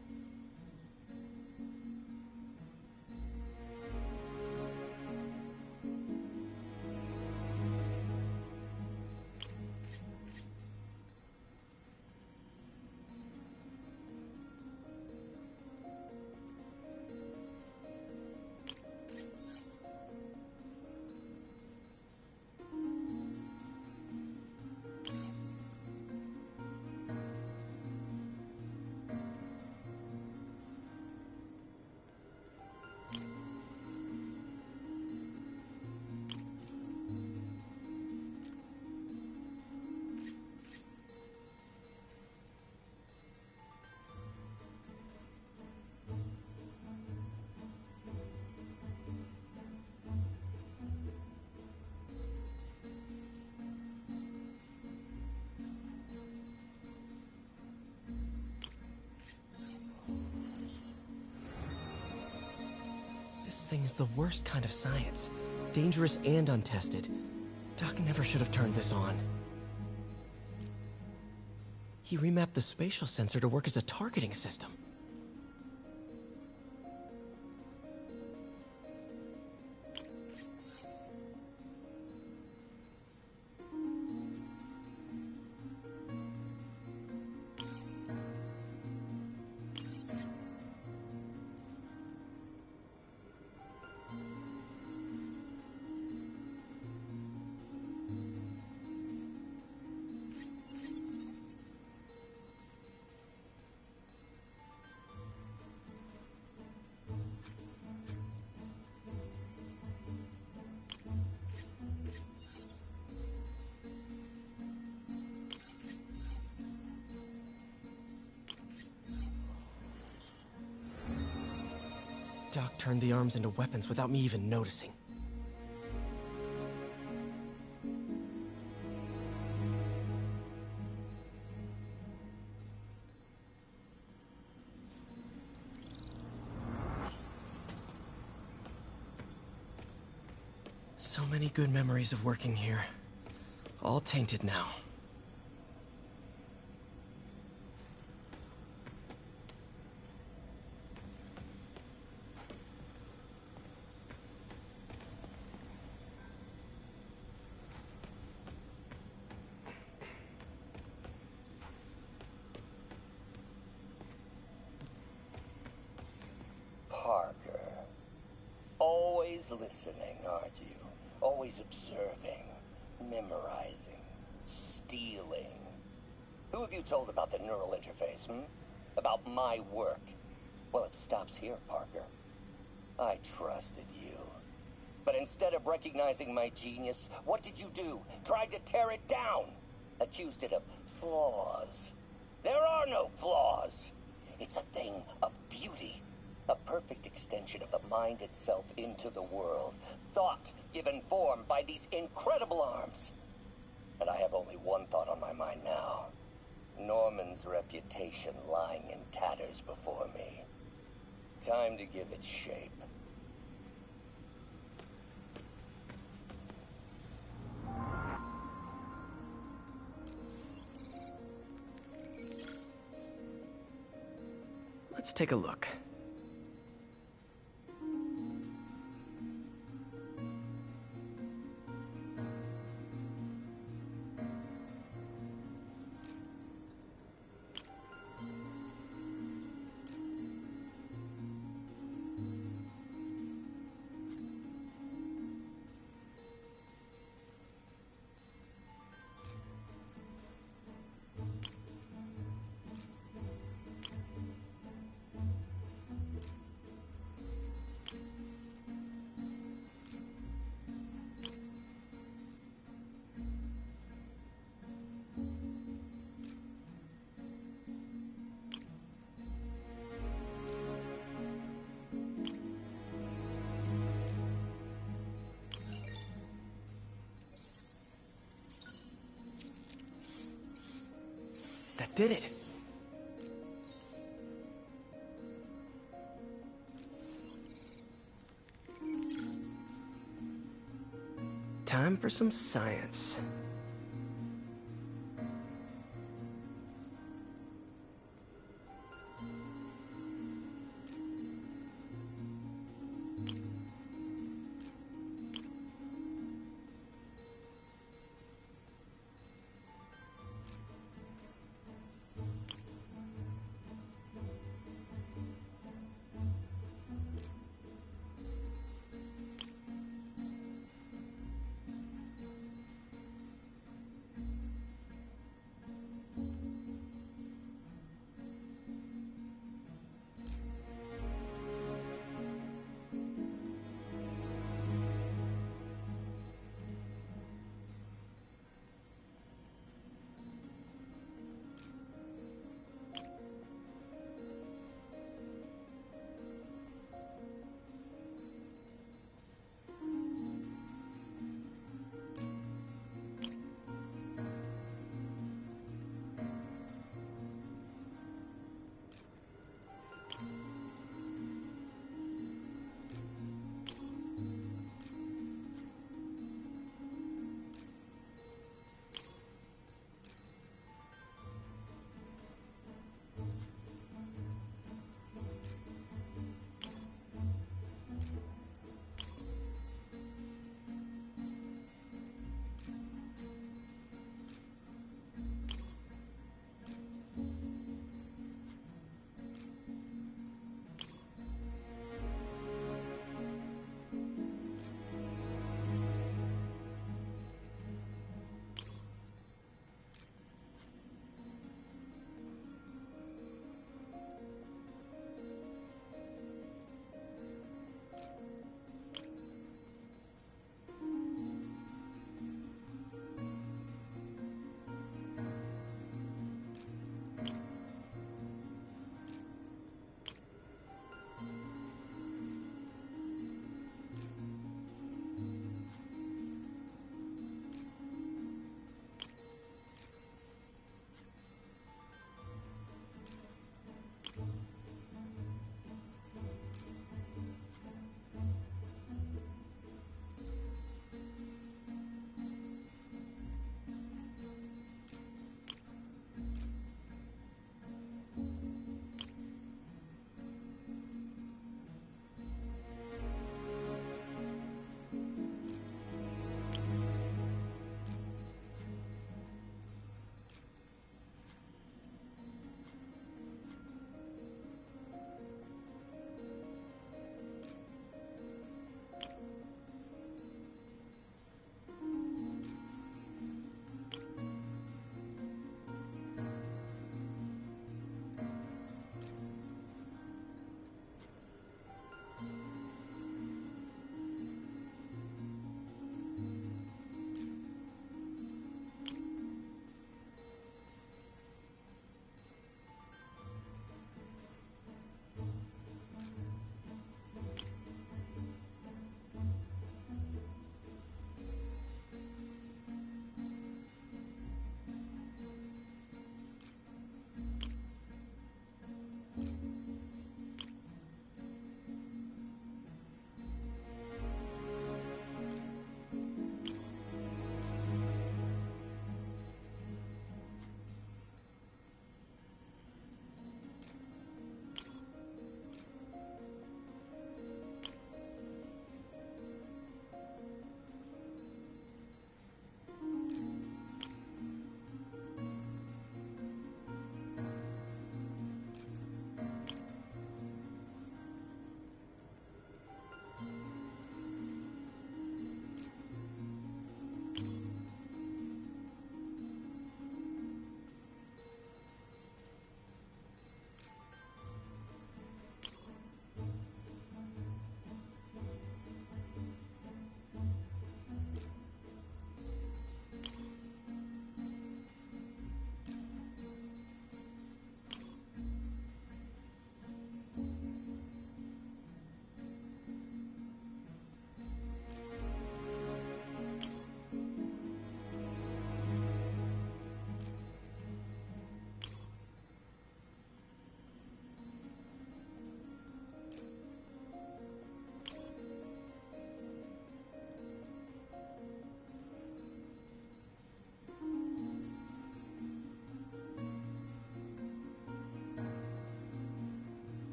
This thing is the worst kind of science. Dangerous and untested. Doc never should have turned this on. He remapped the spatial sensor to work as a targeting system. Doc turned the arms into weapons without me even noticing. So many good memories of working here. All tainted now. Parker. Always listening, aren't you? Always observing, memorizing, stealing. Who have you told about the neural interface, About my work? Well, it stops here, Parker. I trusted you. But instead of recognizing my genius, what did you do? Tried to tear it down. Accused it of flaws. There are no flaws. It's a thing of beauty. A perfect extension of the mind itself into the world. Thought given form by these incredible arms. And I have only one thought on my mind now. Norman's reputation lying in tatters before me. Time to give it shape. Let's take a look. That did it. Time for some science.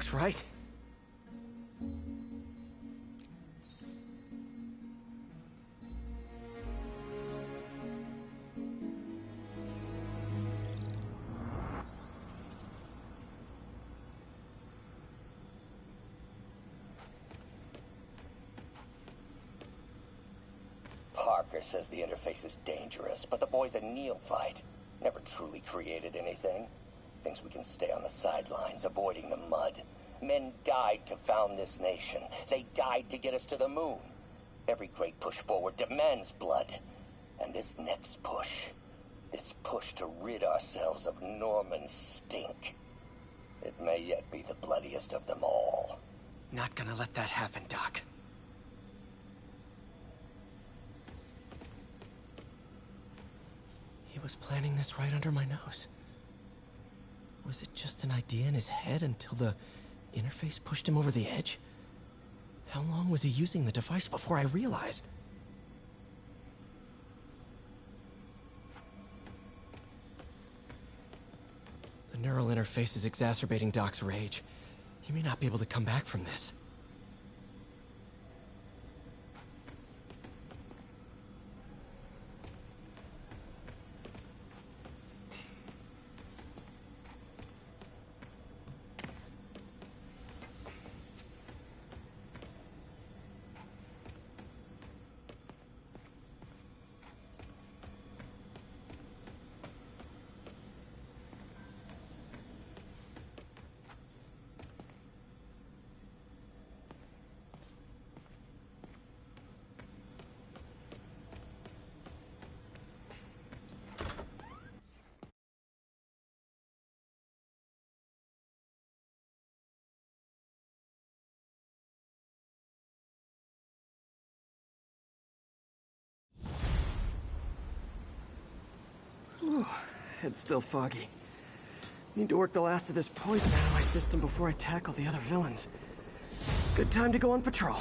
looks right. Parker says the interface is dangerous, but the boy's a neophyte. Never truly created anything. Thinks we can stay on the sidelines, avoiding the mud. Men died to found this nation. They died to get us to the moon. Every great push forward demands blood. And this next push, this push to rid ourselves of Norman's stink, it may yet be the bloodiest of them all. Not gonna let that happen, Doc. He was planning this right under my nose. Was it just an idea in his head until the interface pushed him over the edge? How long was he using the device before I realized? The neural interface is exacerbating Doc's rage. He may not be able to come back from this. Whew, head's still foggy. Need to work the last of this poison out of my system before I tackle the other villains. Good time to go on patrol.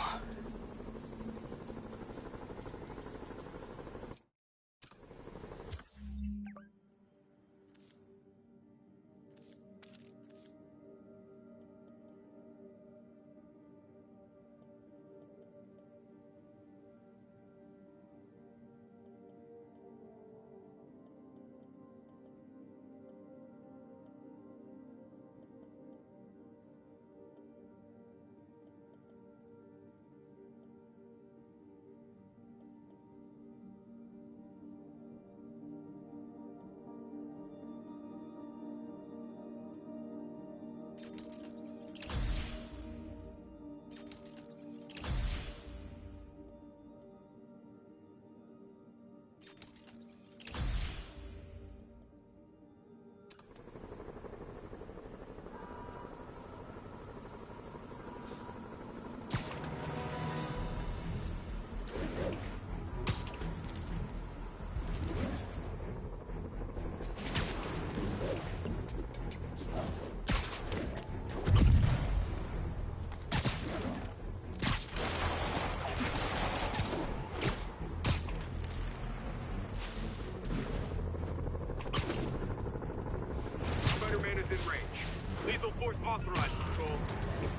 Authorized, Patrol.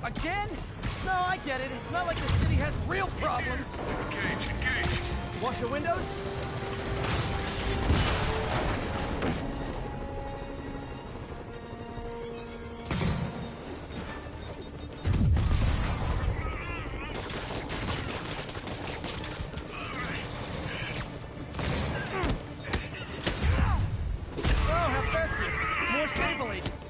Again? No, I get it. It's not like the city has real problems. Engage, engage. Wash your windows? Oh, have mercy. More stable agents.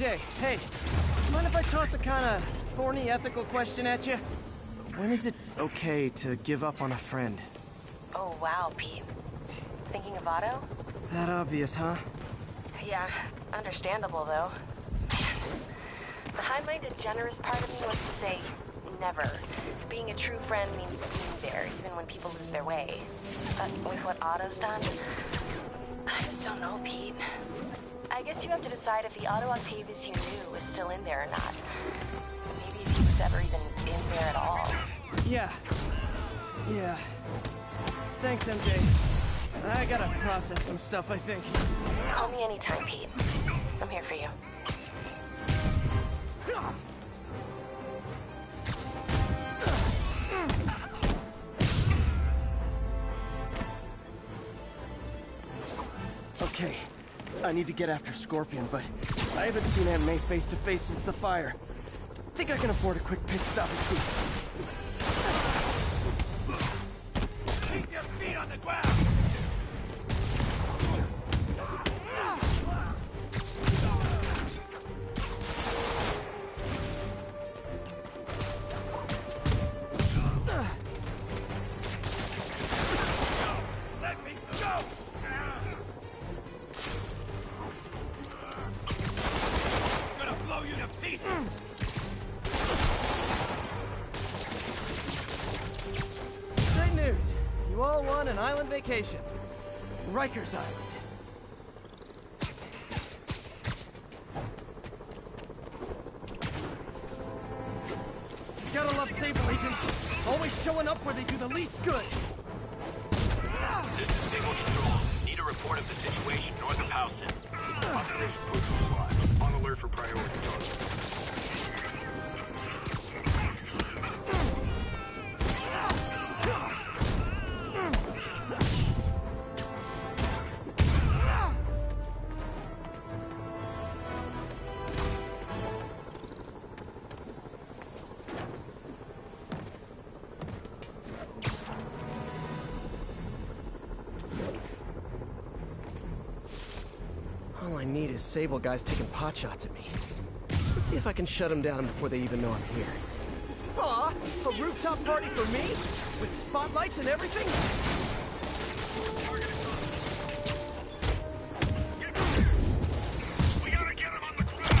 MJ, hey. Mind if I toss a kind of thorny ethical question at you? When is it okay to give up on a friend? Oh, wow, Pete. Thinking of Otto? That obvious, huh? Yeah, understandable, though. The high-minded, generous part of me wants to say never. Being a true friend means being there, even when people lose their way. But with what Otto's done, I just don't know, Pete. I guess you have to decide if the Otto Octavius you knew is still in there or not. Maybe if he was ever even in there at all. Yeah. Thanks, MJ. I gotta process some stuff, I think. Call me anytime, Pete. I'm here for you. Okay, I need to get after Scorpion, but I haven't seen Aunt May face to face since the fire. Think I can afford a quick pit stop at least. Keep your feet on the ground! Let me go! I'm gonna blow you to pieces! Great news! You all won an island vacation. Rikers Island. Gotta love Sable agents. Always showing up where they do the least good. This is Single Control. Need a report of the situation north of Houston. Operation Pogle1's. On alert for priority targets. All I need is Sable guys taking potshots at me. Let's see if I can shut them down before they even know I'm here. Aw, a rooftop party for me? With spotlights and everything? We gotta get him on the ground!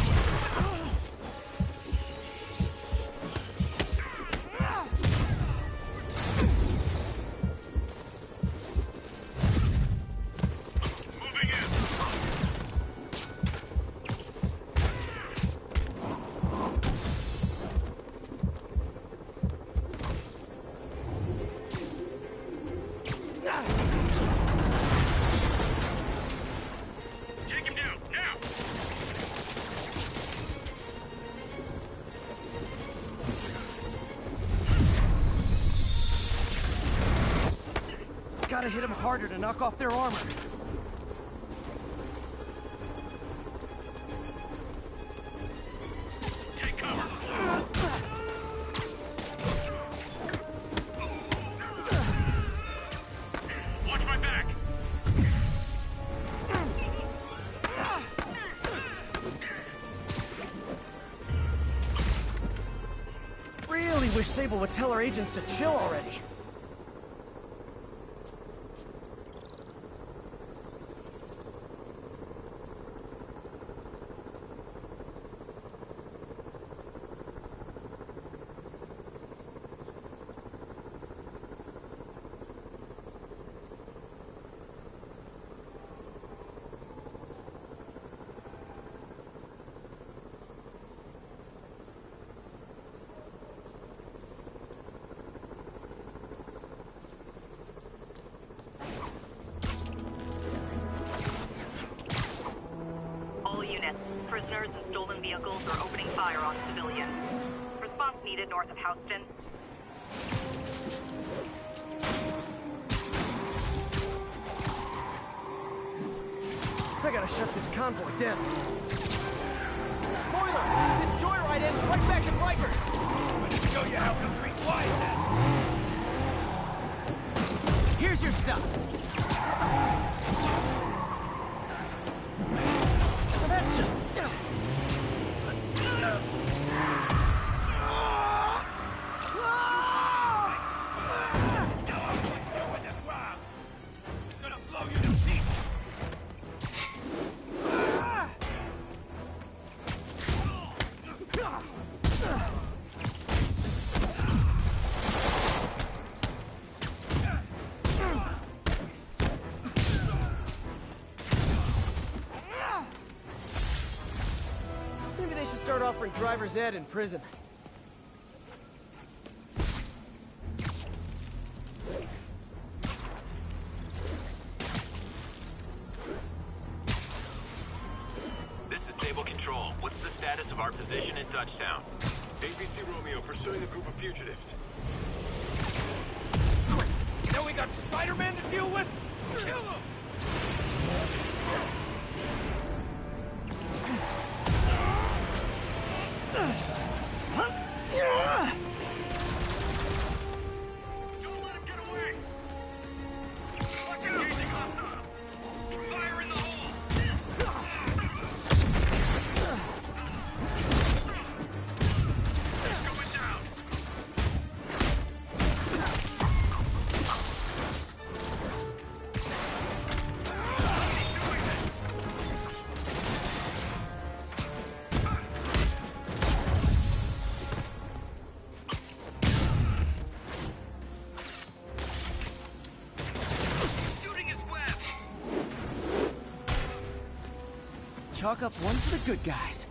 Moving in! Take him down, now! Gotta hit them harder to knock off their armor. Take cover! Watch my back! Really wish Sable would tell her agents to chill already. All units, prisoners and stolen vehicles are opening fire on civilians. Response needed north of Houston. I gotta shut this convoy down. Spoiler! This joyride ends right back in Rikers! I'm gonna show you how to treat wise then! Here's your stuff. Now that's just... driver's ed in prison. This is Table Control. What's the status of our position in Dutchtown? ABC Romeo pursuing a group of fugitives. Now we got Spider-Man to deal with? Kill him! Don't let him get away! Fucking engaging hostile! Fire in the hole! It's going down! Chalk up one for the good guys.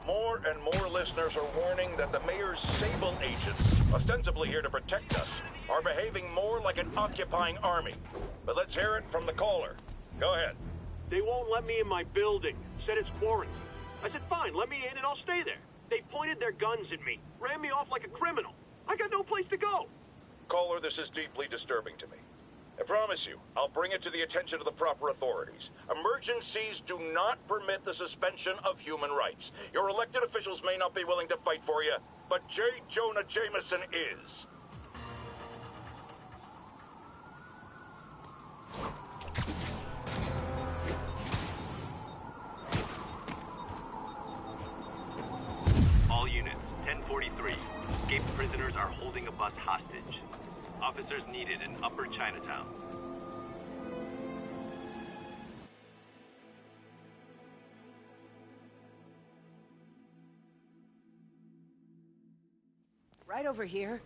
More and more listeners are warning that the mayor's Sable agents, ostensibly here to protect us, are behaving more like an occupying army. But let's hear it from the caller. Go ahead. They won't let me in my building. Said it's quarantined. I said, fine, let me in and I'll stay there. They pointed their guns at me, ran me off like a criminal. I got no place to go. Caller, this is deeply disturbing to me. I promise you, I'll bring it to the attention of the proper authorities. Emergencies do not permit the suspension of human rights. Your elected officials may not be willing to fight for you, but J. Jonah Jameson is. All units, 1043. Escaped prisoners are holding a bus hostage. Officers needed in Upper Chinatown. Right over here.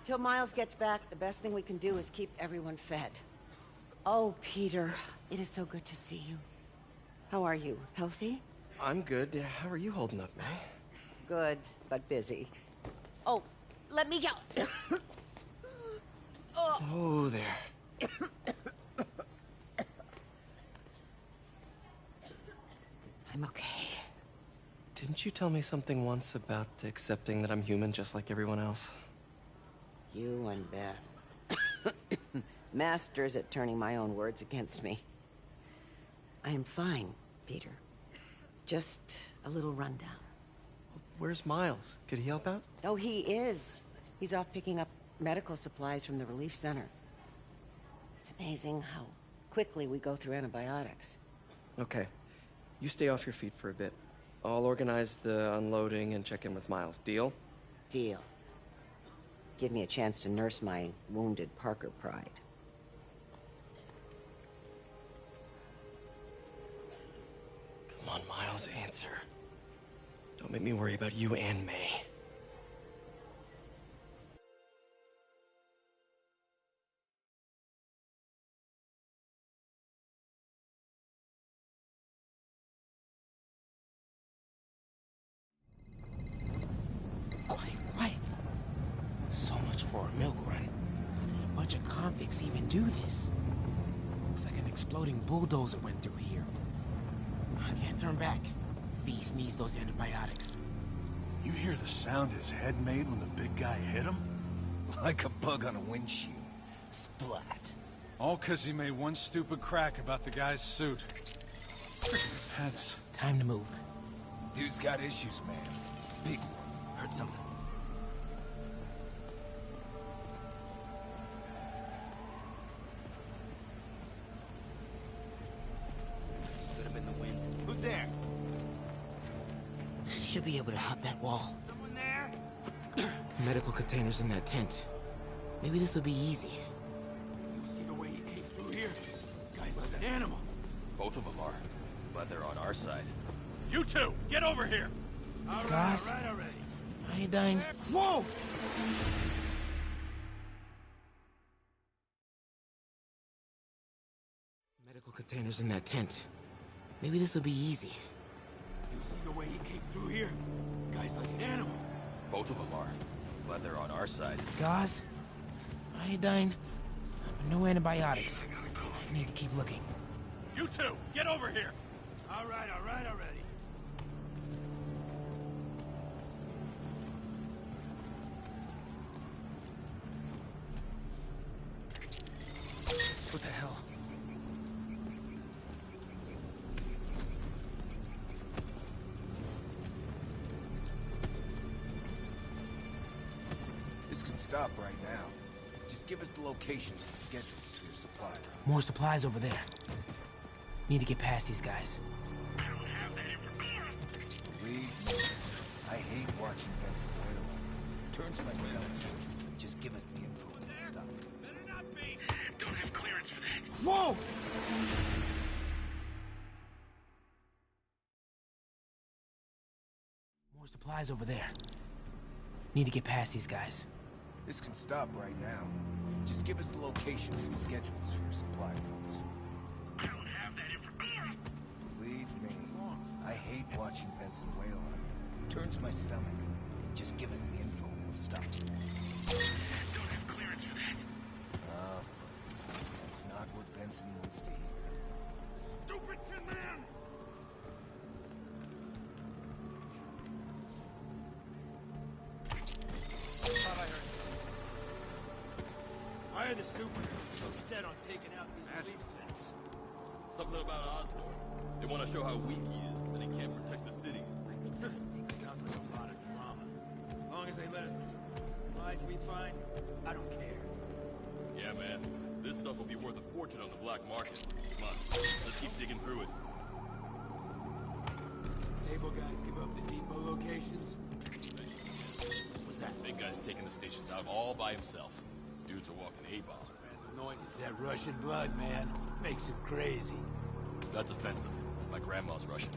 Till Miles gets back, the best thing we can do is keep everyone fed. Oh, Peter, it is so good to see you. How are you? Healthy? I'm good. How are you holding up, May? Good, but busy. Oh, let me go. Oh, there. I'm okay. Didn't you tell me something once about accepting that I'm human just like everyone else? You and Beth. Masters at turning my own words against me. I am fine, Peter. Just a little rundown. Where's Miles? Could he help out? Oh, he is. He's off picking up medical supplies from the relief center. It's amazing how quickly we go through antibiotics. Okay. You stay off your feet for a bit. I'll organize the unloading and check in with Miles. Deal? Deal. Give me a chance to nurse my wounded Parker pride. Come on, Miles, answer. Don't make me worry about you and May. Quiet. So much for a milk run. How did a bunch of convicts even do this? Looks like an exploding bulldozer went through here. I can't turn back. Beast needs those antibiotics. You hear the sound his head made when the big guy hit him? Like a bug on a windshield. Splat. All 'cause he made one stupid crack about the guy's suit. Tense. Time to move. Dude's got issues, man. Big one. Heard something. Could have been the wind. Who's there? Should be able to hop that wall. Someone there? Medical containers in that tent. Maybe this will be easy. You see the way he came through here? Guy's like an animal. Both of them are, but they're on our side. You two, get over here! All right, already. Iodine. Whoa! Medical containers in that tent. Maybe this will be easy. You see the way he came through here? Guy's like an animal. Both of them are, but they're on our side. Gauze. Iodine. No antibiotics. I need to keep looking. You two, get over here! All right, already. What the hell? This can stop right now. Just give us the locations and schedules to your supply. More supplies over there. Need to get past these guys. Believe me, I hate watching Benson wail. Turns myself. Just give us the info and we'll stop. Better not be! Don't have clearance for that. Whoa! More supplies over there. Need to get past these guys. This can stop right now. Just give us the locations and schedules for your supply points. I don't have that information. Believe me, I hate watching Benson wail on it. Turns my stomach. Just give us the info and we'll stop. Don't have clearance for that. Oh, that's not what Benson wants to hear. Stupid Tin Man! Thought I heard. Why are the superheroes so set on taking out these relief centers? Something about Osborn. They want to show how weak he is, that he can't protect the city. Sounds like a lot of drama. As long as they let us keep the supplies we find, I don't care. Yeah, man. This stuff will be worth a fortune on the black market. Come on, let's keep digging through it. Stable guys give up the depot locations. What's that? Big guy's taking the stations out all by himself. Dudes are walking A-bomb. The noise is that Russian blood, man. Makes him crazy. That's offensive. My grandma's Russian.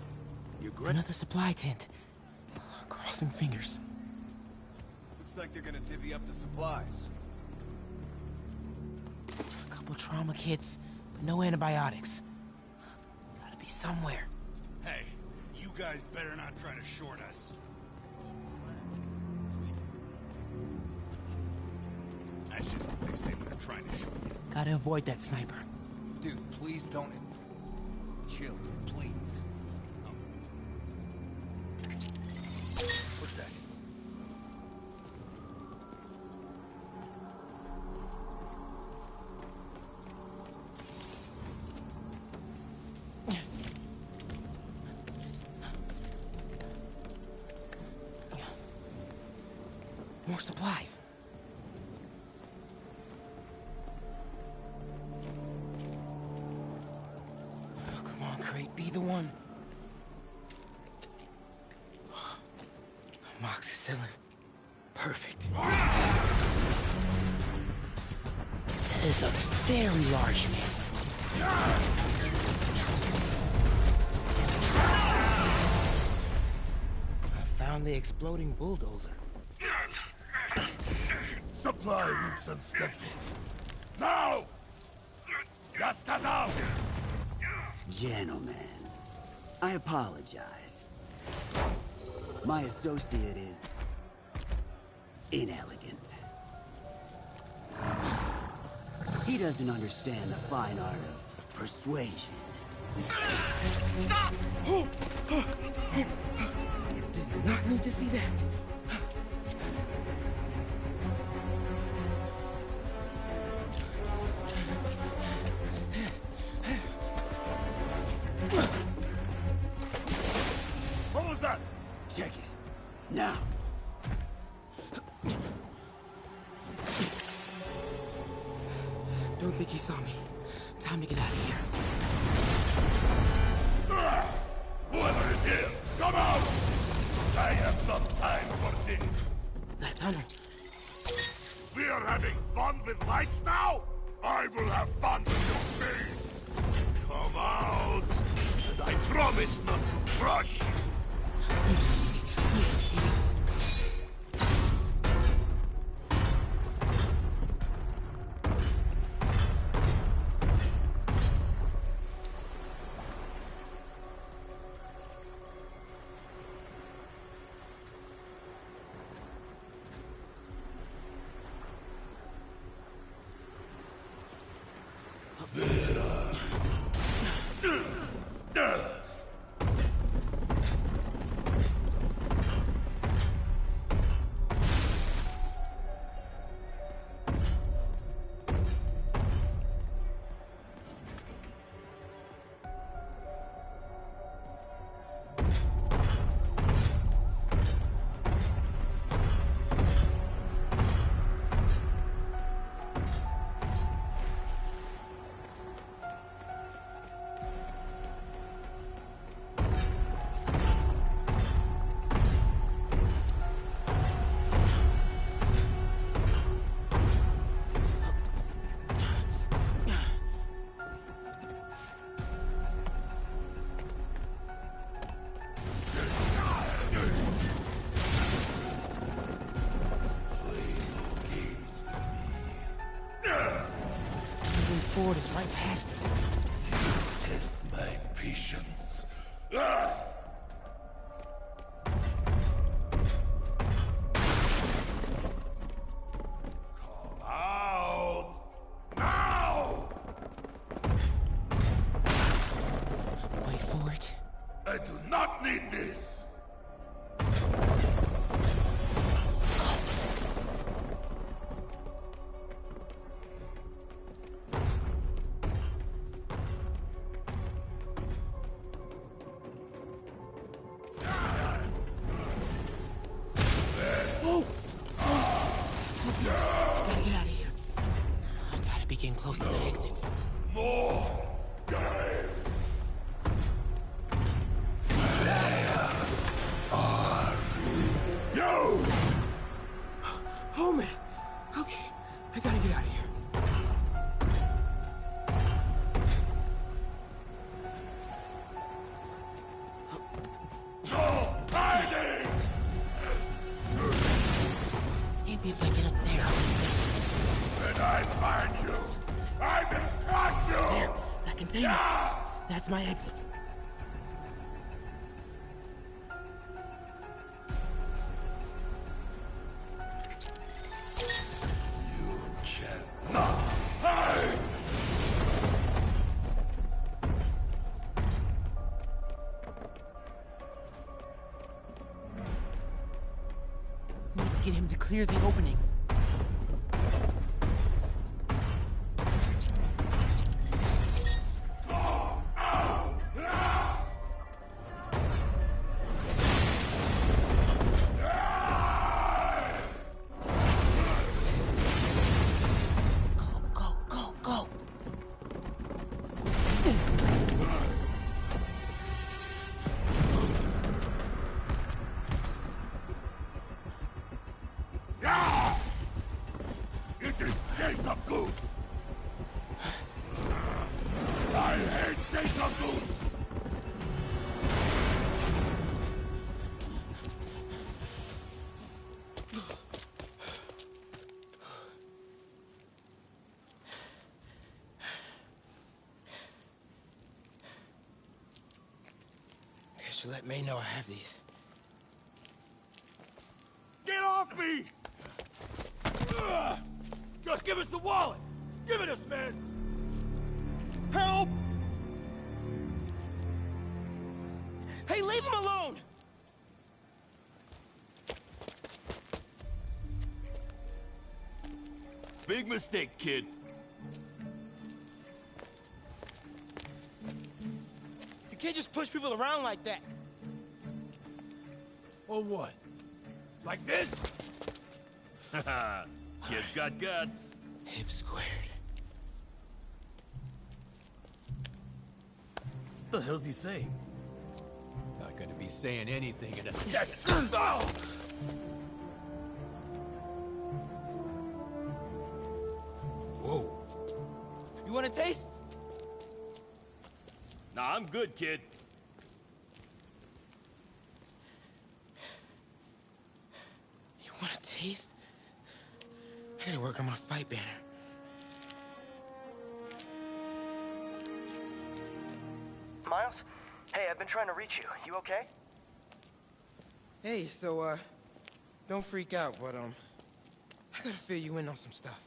Another supply tent. Crossing fingers. Looks like they're gonna divvy up the supplies. A couple trauma kits, but no antibiotics. Gotta be somewhere. Hey, you guys better not try to short us. That's just what they say when they're trying to short you. Gotta avoid that sniper. Dude, please don't... Chill, please. What's that? More supplies. Oh, come on, Crate, be the one. Amoxicillin. Perfect. That is a very large man. I found the exploding bulldozer. Supply routes and schedules. Now! Я сказал! Gentlemen, I apologize. My associate is inelegant. He doesn't understand the fine art of persuasion. Did not need to see that. What was that? Check it. Now. Don't think he saw me. Time to get out of here. Whoever is here, come out! I have no time for this. That tunnel. We are having fun with lights now? I will have fun with your face! Come out! And I promise not to crush you! Forward is right past it. You test my patience. Come out! Now! Wait for it. I do not need this! Getting close to the exit. More time. Where are you? Oh man. Okay, I gotta get out of here. No hiding. Maybe if I get up there. When I find you, I will crush you! There, that container. Yeah. That's my exit. You cannot hide! Need to get him to clear the opening. It is Case of Goose! I hate Case of Goose! Guess you let May know I have these. Get off me! Just give us the wallet! Give it us, man! Help! Hey, leave him alone! Big mistake, kid. You can't just push people around like that. Or what? Like this? Haha, kid's got guts. Hip squared. What the hell's he saying? Not gonna be saying anything in a second. want a taste? Nah, I'm good, kid. You want a taste? I gotta work on my fight banner. Miles? Hey, I've been trying to reach you. You okay? Hey, so, don't freak out, but, I gotta fill you in on some stuff.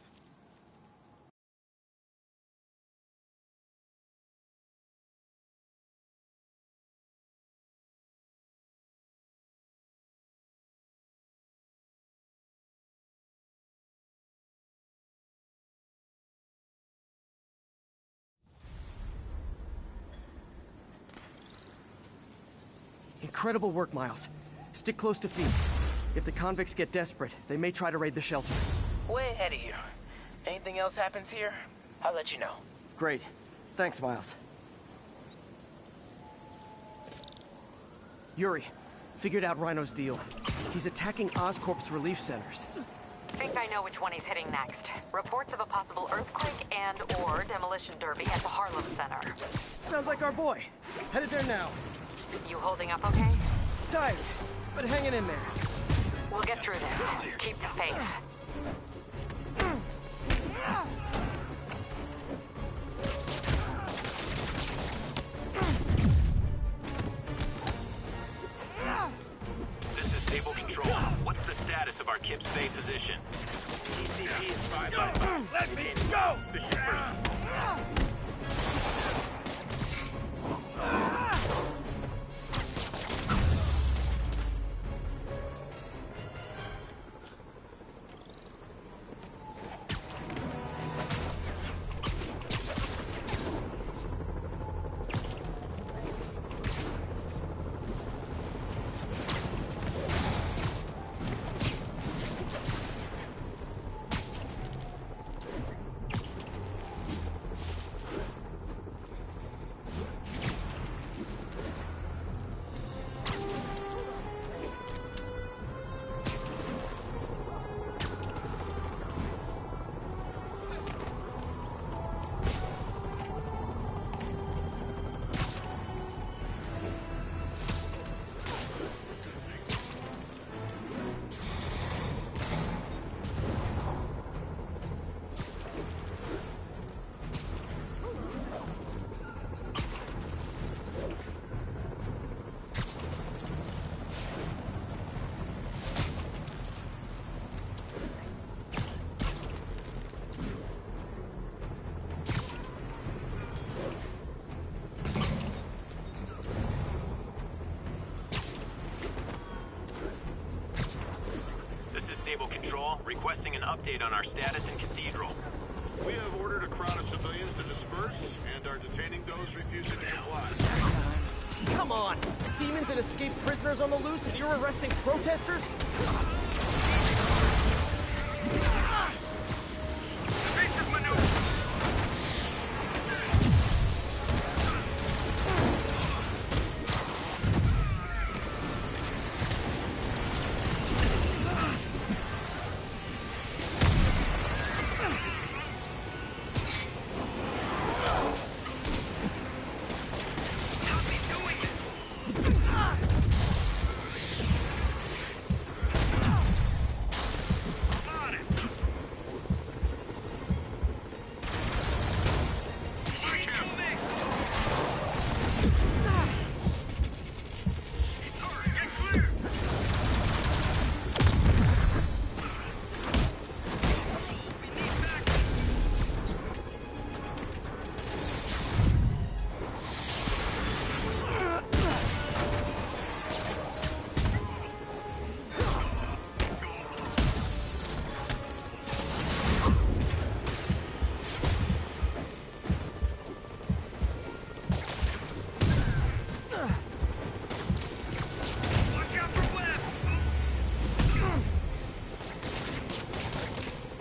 Incredible work, Miles. Stick close to feet. If the convicts get desperate, they may try to raid the shelter. Way ahead of you. Anything else happens here, I'll let you know. Great. Thanks, Miles. Yuri, figured out Rhino's deal. He's attacking Oscorp's relief centers. Think I know which one he's hitting next. Reports of a possible earthquake and/or demolition derby at the Harlem Center. Sounds like our boy. Headed there now. You holding up okay? Tired, but hanging in there. We'll get through this. Keep the faith. This is Table Control. What's the status of our Kip's Bay position? TCP is 5 by 5. Let me go! The shippers. Requesting an update on our status in Cathedral. We have ordered a crowd of civilians to disperse and are detaining those refusing to comply. Come on! Demons and escaped prisoners on the loose and you're arresting protesters? Evasive maneuver!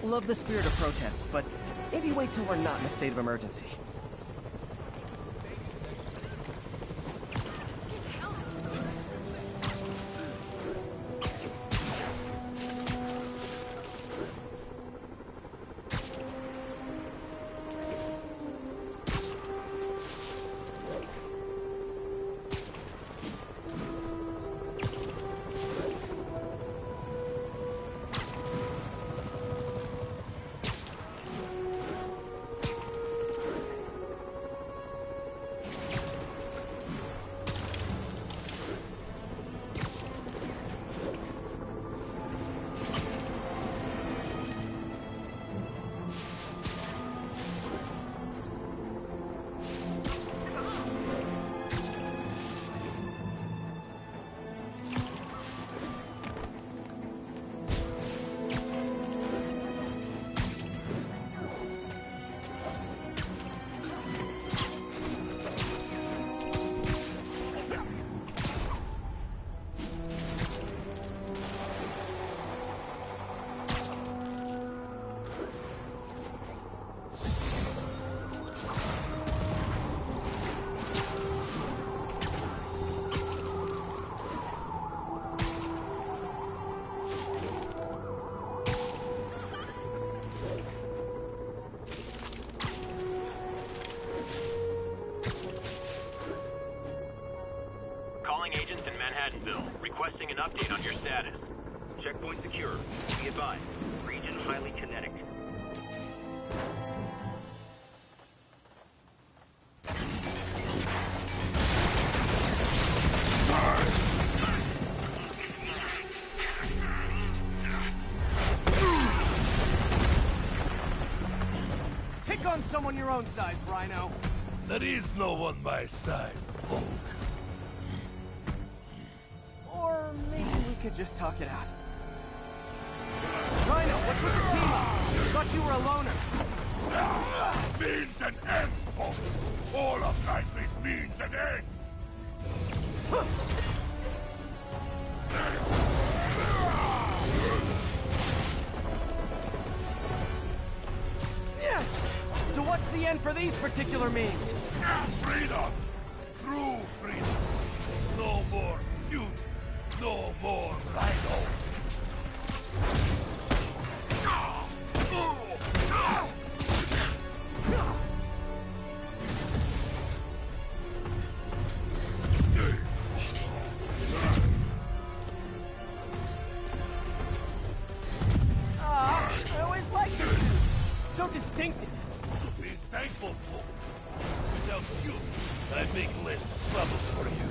Love the spirit of protest, but maybe wait till we're not in a state of emergency. Requesting an update on your status. Checkpoint secure. Be advised. Region highly kinetic. Pick on someone your own size, Rhino. There is no one my size, Pogue. Or maybe we could just talk it out. Rhino, what's with the team up? Thought you were a loner. Beans and eggs, Pogue. All of life is beans and eggs. So what's the end for these particular means? Freedom! True freedom! No more suit! No more Rhino! I always liked this suit. So distinctive. Be thankful for. Without you, I make less trouble for you.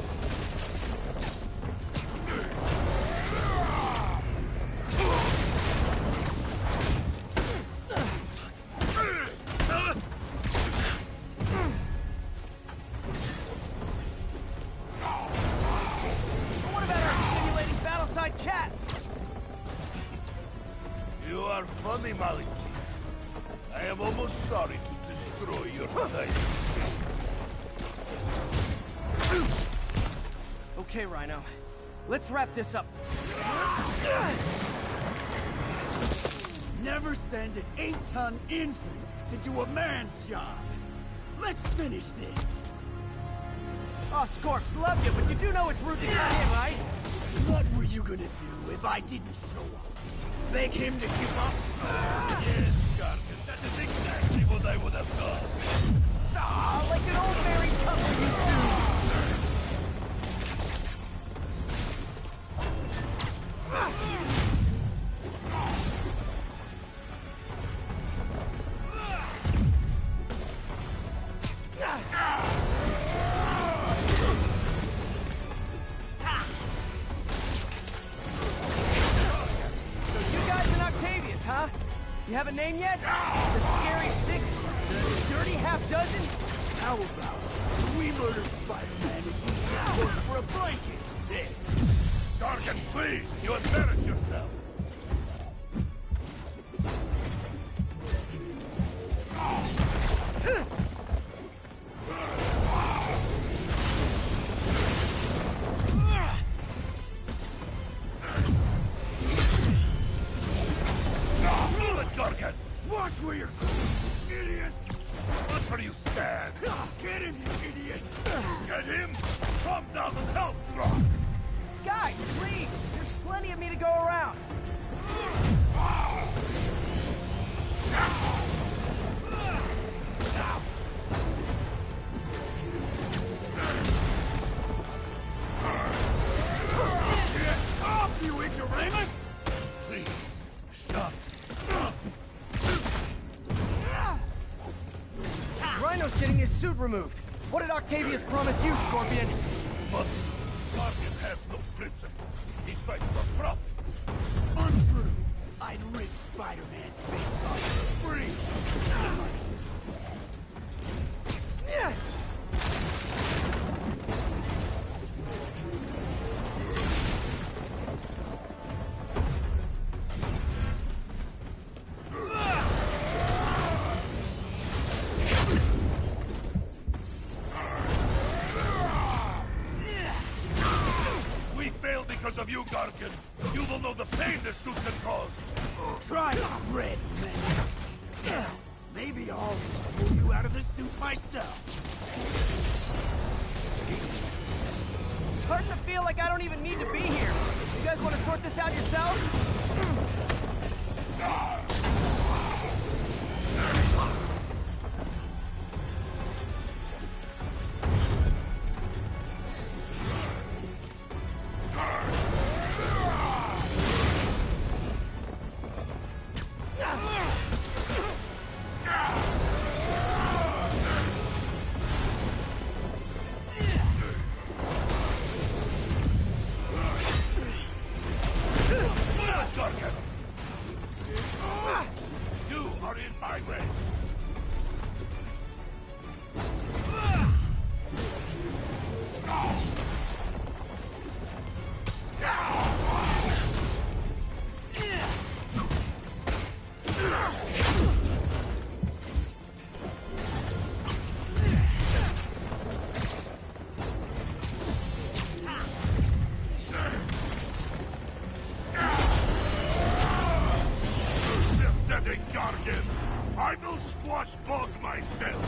What about our stimulating battleside chats? You are funny, Maliki. I am almost sorry to destroy your life. Okay, Rhino. Let's wrap this up. Never send an 8-ton infant to do a man's job. Let's finish this. Oh, Scorps, love you, but you do know it's rude to cut in, right? What were you gonna do if I didn't show up? Beg him to give up? Yes, Gargan, that is exactly what I would have done. Ah, like an old married couple used to. You have a name yet? The Scary Six? The Dirty Half Dozen? How about we murder Spider-Man and use that work for a blanket instead? Gargan, please! You embarrass yourself! Gargan! Watch where you're going, idiot! Watch where you stand! Get him, you idiot! Get him! Come down and help, Brock! Guys, please! There's plenty of me to go around! Get off, you ignoramus! Please, shut up! Rhino's getting his suit removed. What did Octavius promise you, Scorpion? But Guardian has no principle. He fights for profit. Untrue. I'd rip Spider-Man's face off for free. We failed because of you, Gargan. You will know the pain this suit can cause. Try it, Red Man. Hell, maybe I'll pull you out of the suit myself. It's starting to feel like I don't even need to be here. You guys want to sort this out yourselves? I'll squash Bug myself!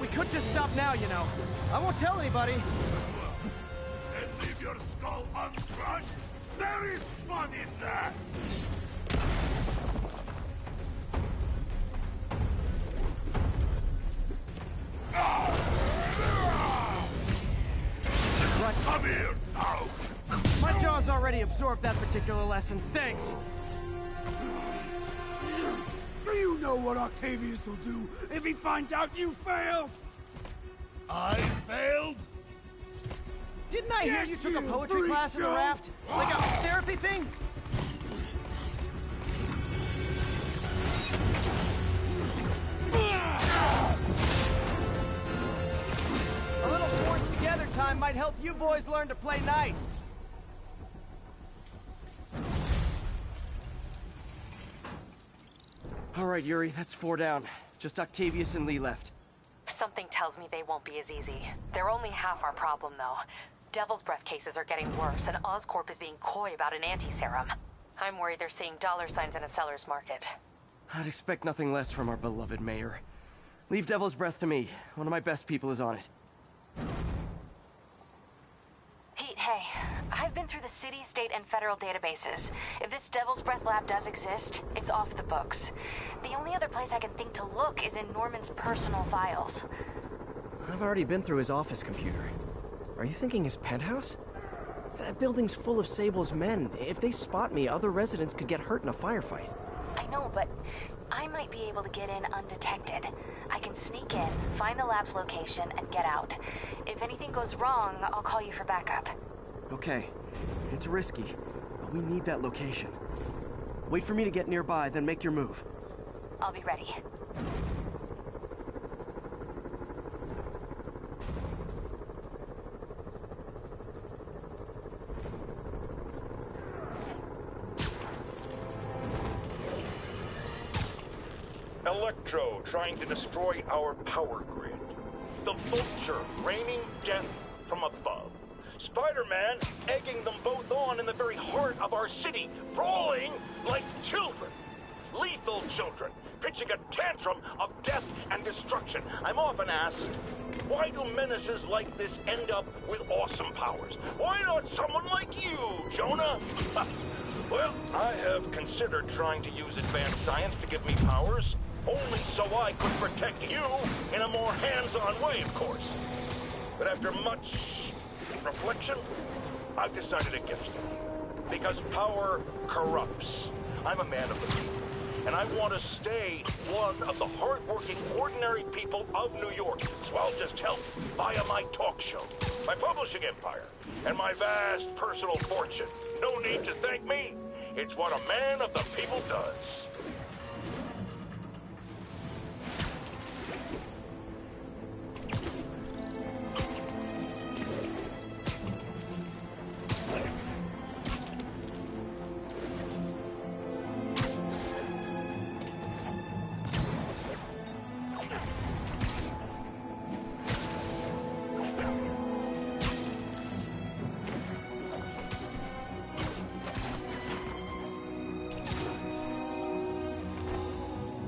We could just stop now, you know. I won't tell anybody. And leave your skull uncrushed? There is fun in that! Right. Come here, now! My jaw's already absorbed that particular lesson. Thanks. Do you know what Octavius will do if he finds out you failed? I failed? Didn't I hear Yes, you took a you poetry freak class in the show. raft? Like a therapy thing? A little forced together time might help you boys learn to play nice. All right, Yuri, that's 4 down. Just Octavius and Lee left. Something tells me they won't be as easy. They're only half our problem, though. Devil's Breath cases are getting worse, and Oscorp is being coy about an anti-serum. I'm worried they're seeing dollar signs in a seller's market. I'd expect nothing less from our beloved mayor. Leave Devil's Breath to me. One of my best people is on it. Pete, hey. I've been through the city, state, and federal databases. If this Devil's Breath lab does exist, it's off the books. The only other place I can think to look is in Norman's personal files. I've already been through his office computer. Are you thinking his penthouse? That building's full of Sable's men. If they spot me, other residents could get hurt in a firefight. I know, but I might be able to get in undetected. I can sneak in, find the lab's location, and get out. If anything goes wrong, I'll call you for backup. Okay. It's risky, but we need that location. Wait for me to get nearby, then make your move. I'll be ready. Electro trying to destroy our power grid. The Vulture raining death from above. Spider-Man egging them both on in the very heart of our city, brawling like children. Lethal children, pitching a tantrum of death and destruction. I'm often asked, why do menaces like this end up with awesome powers? Why not someone like you, Jonah? Well, I have considered trying to use advanced science to give me powers, only so I could protect you in a more hands-on way, of course. But after much reflection, I've decided against it. Because power corrupts. I'm a man of the people, and I want to stay one of the hard-working, ordinary people of New York. So I'll just help via my talk show, my publishing empire, and my vast personal fortune. No need to thank me. It's what a man of the people does.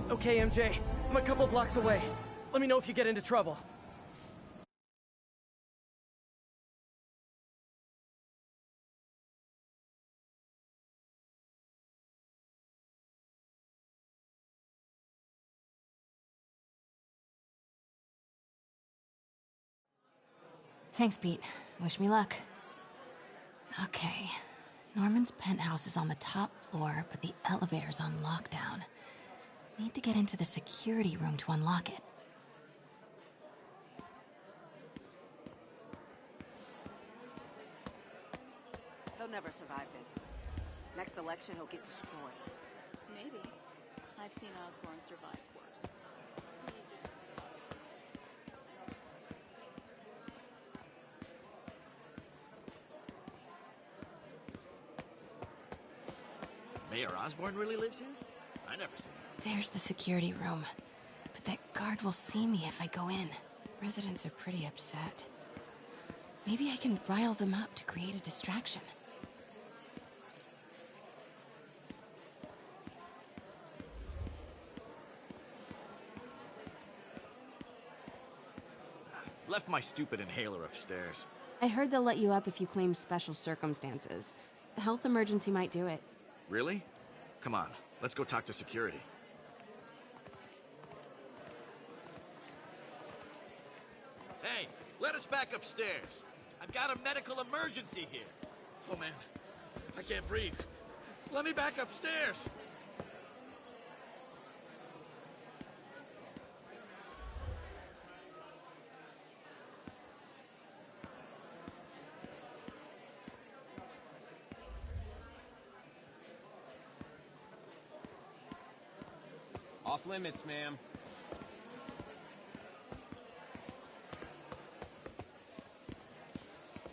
Okay, MJ. I'm a couple blocks away. Let me know if you get into trouble. Thanks, Pete. Wish me luck. Okay. Norman's penthouse is on the top floor, but the elevator's on lockdown. Need to get into the security room to unlock it. He'll never survive this. Next election, he'll get destroyed. Maybe. I've seen Osborn survive worse. Mayor Osborn really lives here? I never seen him. There's the security room. But that guard will see me if I go in. Residents are pretty upset. Maybe I can rile them up to create a distraction. Left my stupid inhaler upstairs. I heard they'll let you up if you claim special circumstances. The health emergency might do it. Really? Come on, let's go talk to security. Hey, let us back upstairs. I've got a medical emergency here. Oh man, I can't breathe. Let me back upstairs. Off limits, ma'am.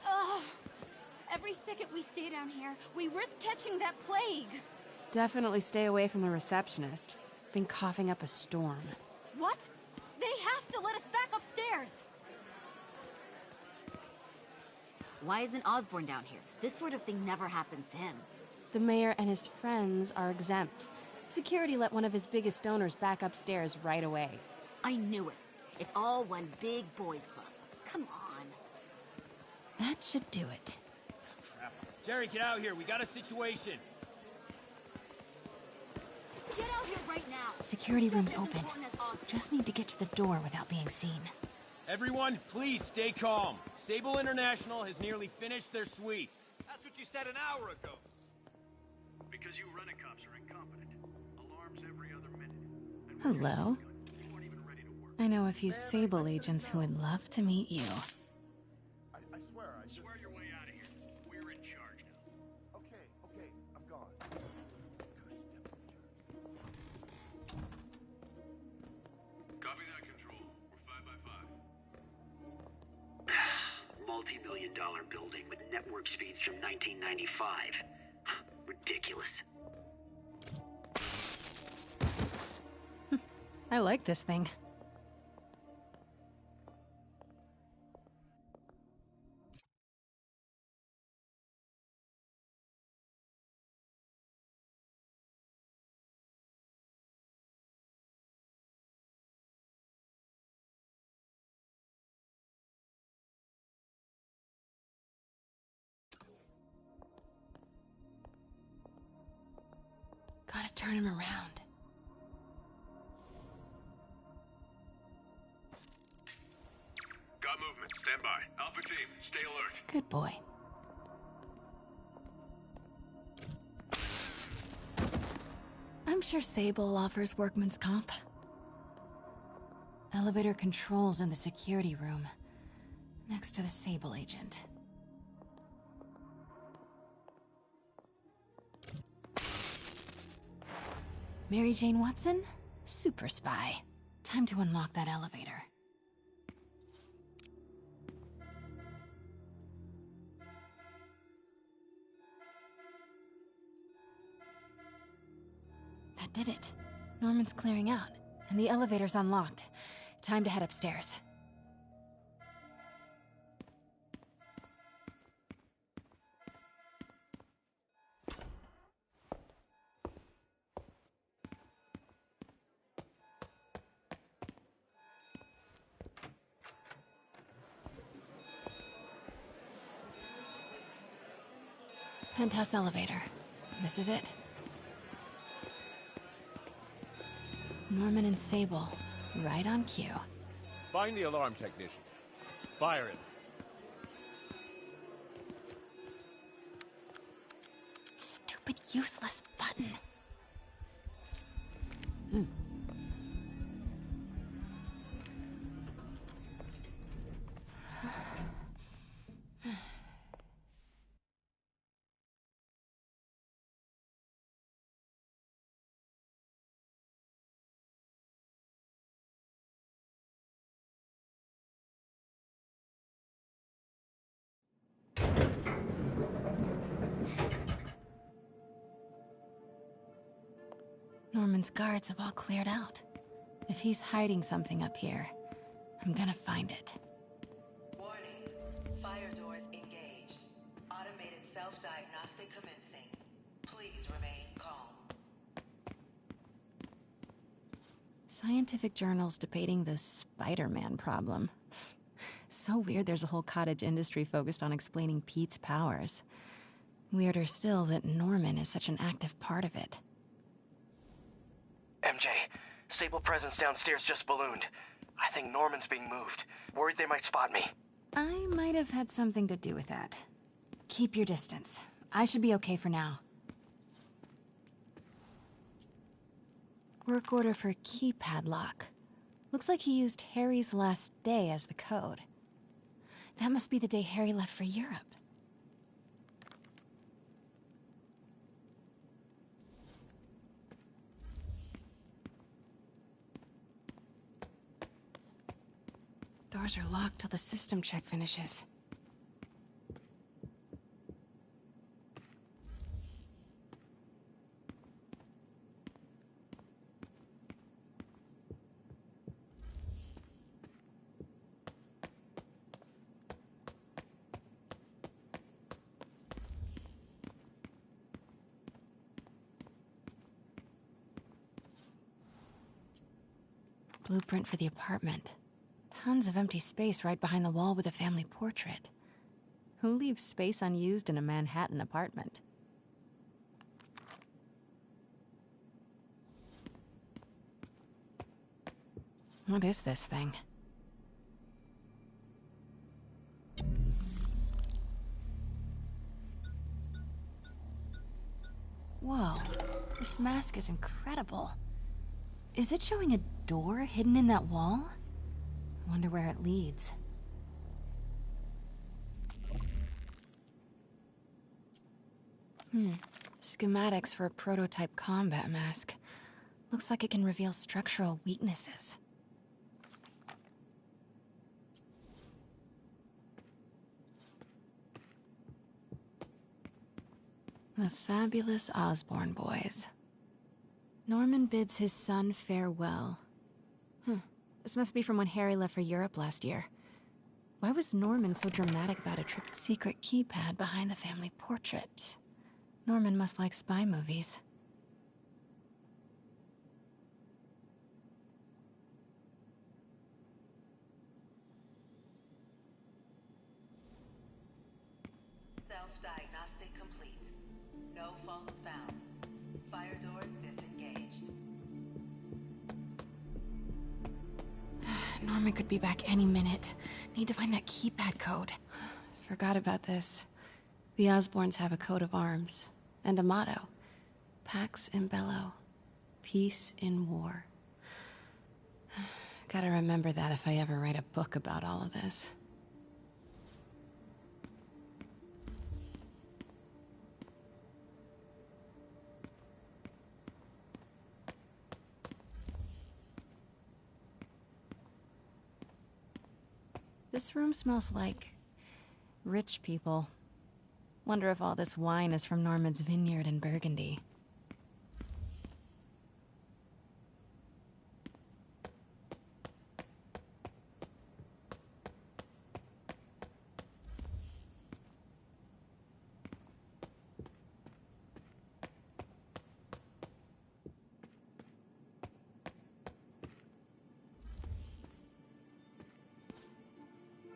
Ugh. Every second we stay down here, we risk catching that plague. Definitely stay away from the receptionist. Been coughing up a storm. What? They have to let us back upstairs. Why isn't Osborn down here? This sort of thing never happens to him. The mayor and his friends are exempt. Security let one of his biggest donors back upstairs right away. I knew it. It's all one big boys club. Come on. That should do it. Jerry, get out here. We got a situation. Get out here right now. Security room's open. Just need to get to the door without being seen. Everyone, please stay calm. Sable International has nearly finished their sweep. That's what you said an hour ago. Because you rent-a-cops are incompetent. Alarms every other minute. Hello. I know a few Sable agents who would love to meet you. I swear your way out of here. We're in charge now. Okay, I'm gone. Copy that, Control. We're 5 by 5. Multi-million-dollar building with network speeds from 1995. Ridiculous. I like this thing. Gotta turn him around. Got movement. Stand by. Alpha team, stay alert. Good boy. I'm sure Sable offers workman's comp. Elevator controls in the security room, next to the Sable agent. Mary Jane Watson? Super spy. Time to unlock that elevator. That did it. Norman's clearing out, and the elevator's unlocked. Time to head upstairs. Penthouse elevator. This is it. Norman and Sable, right on cue. Find the alarm technician. Fire him. Stupid, useless button. Norman's guards have all cleared out. If he's hiding something up here, I'm gonna find it. Warning. Fire door Diagnostic commencing. Please remain calm. Scientific journals debating the Spider-Man problem. So weird there's a whole cottage industry focused on explaining Pete's powers. Weirder still that Norman is such an active part of it. MJ, Sable presence downstairs just ballooned. I think Norman's being moved. Worried they might spot me. I might have had something to do with that. Keep your distance. I should be okay for now. Work order for keypad lock. Looks like he used Harry's last day as the code. That must be the day Harry left for Europe. Doors are locked till the system check finishes. Blueprint for the apartment. Tons of empty space right behind the wall with a family portrait. Who leaves space unused in a Manhattan apartment? What is this thing? Whoa, this mask is incredible. Is it showing a door hidden in that wall? I wonder where it leads. Schematics for a prototype combat mask. Looks like it can reveal structural weaknesses. The fabulous Osborn boys. Norman bids his son farewell. This must be from when Harry left for Europe last year. Why was Norman so dramatic about a trip? Secret keypad behind the family portrait. Norman must like spy movies. Self-diagnostic complete. No faults found. Fire doors disengaged. Norman could be back any minute. Need to find that keypad code. Forgot about this. The Osborns have a coat of arms and a motto. Pax in bello. Peace in war. Gotta remember that if I ever write a book about all of this. This room smells like rich people. Wonder if all this wine is from Norman's vineyard in Burgundy.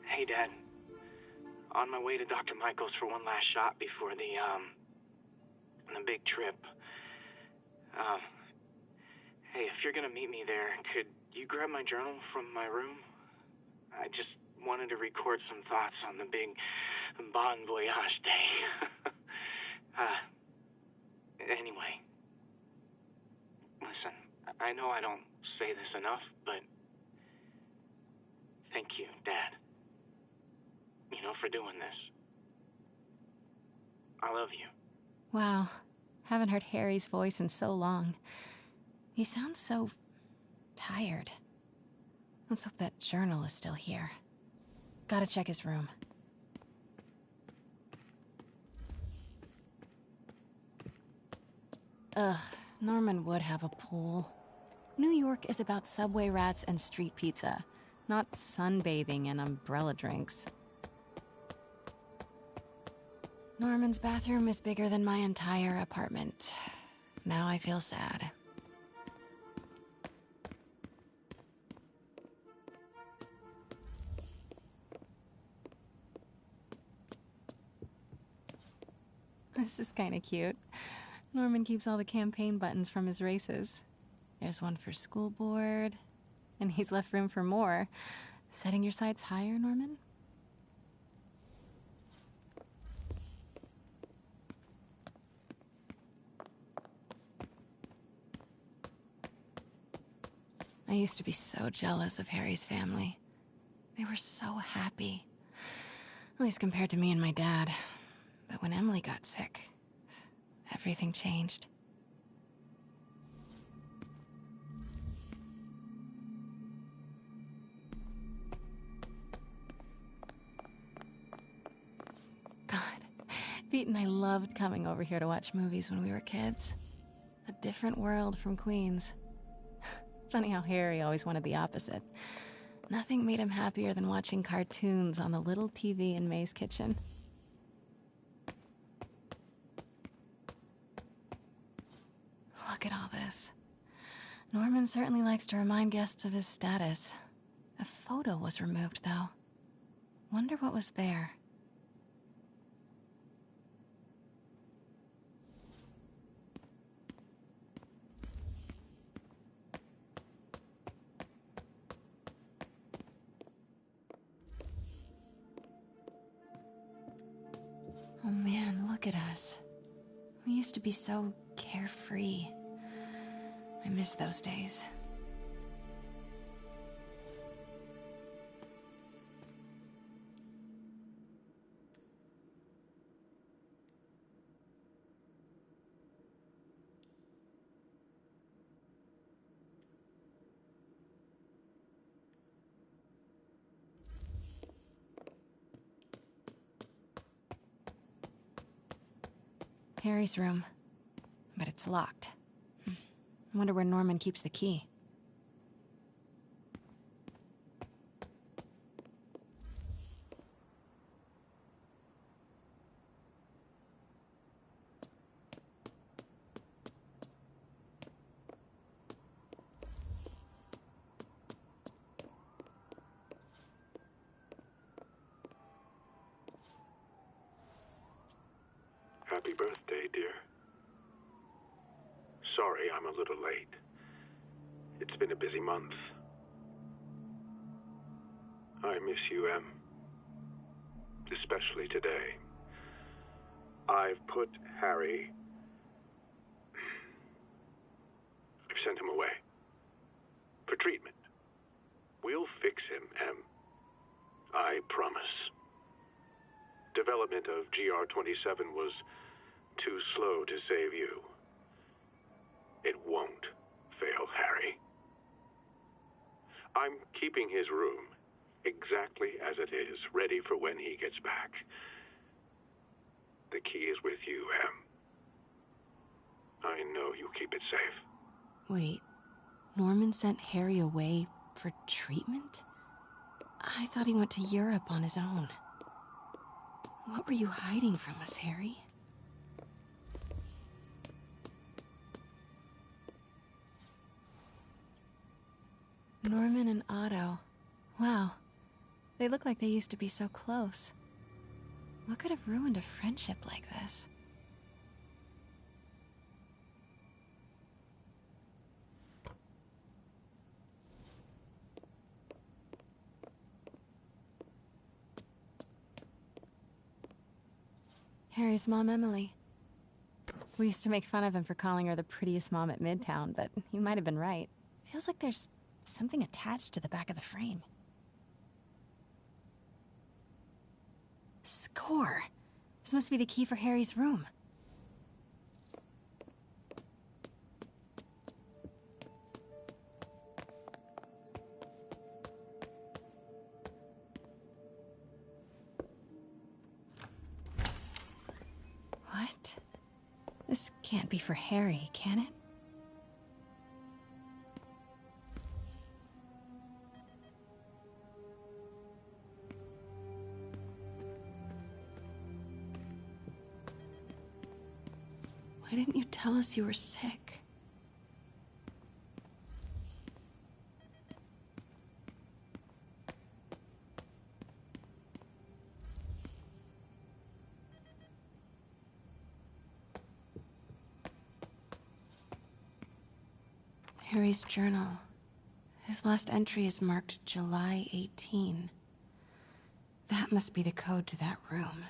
Hey, Dad. On my way to Dr. Michael's for one last shot before the big trip. Hey, if you're gonna meet me there, could you grab my journal from my room? I just wanted to record some thoughts on the big Bon Voyage day. Anyway. Listen, I know I don't say this enough, but thank you, Dad. You know, for doing this. I love you. Wow. Haven't heard Harry's voice in so long. He sounds so tired. Let's hope that journal is still here. Gotta check his room. Ugh, Norman would have a pool. New York is about subway rats and street pizza, not sunbathing and umbrella drinks. Norman's bathroom is bigger than my entire apartment. Now I feel sad. This is kinda cute. Norman keeps all the campaign buttons from his races. There's one for school board, and he's left room for more. Setting your sights higher, Norman? I used to be so jealous of Harry's family. They were so happy. At least compared to me and my dad. But when Emily got sick, everything changed. God, Pete and I loved coming over here to watch movies when we were kids. A different world from Queens. Funny how Harry always wanted the opposite. Nothing made him happier than watching cartoons on the little TV in May's kitchen. Look at all this. Norman certainly likes to remind guests of his status. A photo was removed, though. Wonder what was there. Oh man, look at us. We used to be so carefree. I miss those days. Harry's room, but it's locked. I wonder where Norman keeps the key. Happy birthday, dear. Sorry I'm a little late. It's been a busy month. I miss you, Em. Especially today. I've put Harry... I've sent him away. For treatment. We'll fix him, Em. I promise. Development of GR-27 was too slow to save you. It won't fail Harry. I'm keeping his room exactly as it is, ready for when he gets back. The key is with you, Em. I know you'll keep it safe. Wait, Norman sent Harry away for treatment? I thought he went to Europe on his own. What were you hiding from us, Harry? Norman and Otto. Wow. They look like they used to be so close. What could have ruined a friendship like this? Harry's mom, Emily. We used to make fun of him for calling her the prettiest mom at Midtown, but he might have been right. Feels like there's something attached to the back of the frame. Score! This must be the key for Harry's room. What? This can't be for Harry, can it? Why didn't you tell us you were sick? Harry's journal. His last entry is marked July 18. That must be the code to that room.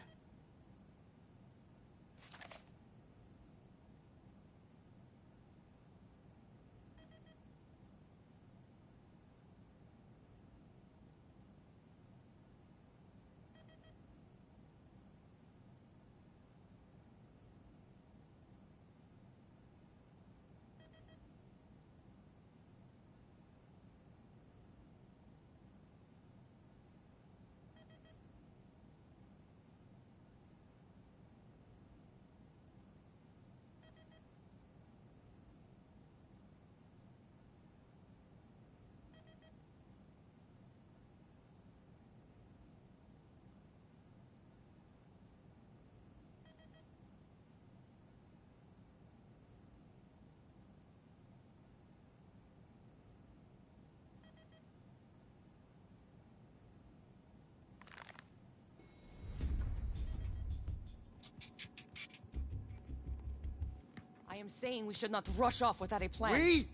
I am saying we should not rush off without a plan. We?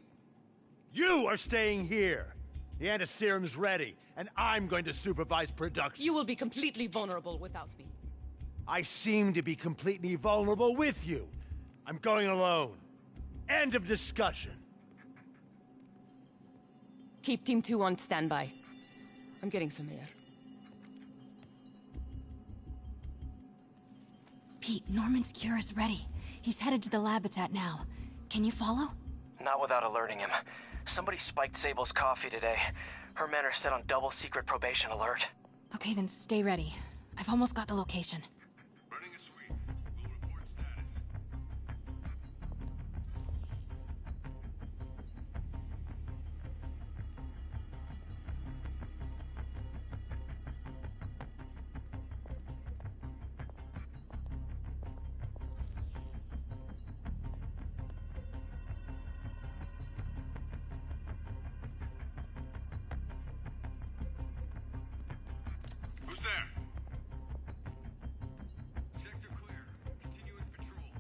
You are staying here. The antiserum's ready, and I'm going to supervise production. You will be completely vulnerable without me. I seem to be completely vulnerable with you. I'm going alone. End of discussion. Keep Team 2 on standby. I'm getting some air. Pete, Norman's cure is ready. He's headed to the lab it's at now. Can you follow? Not without alerting him. Somebody spiked Sable's coffee today. Her men are set on double secret probation alert. Okay, then stay ready. I've almost got the location. Running a sweep. We'll report status. Who's there? Sector clear. Continue with patrol.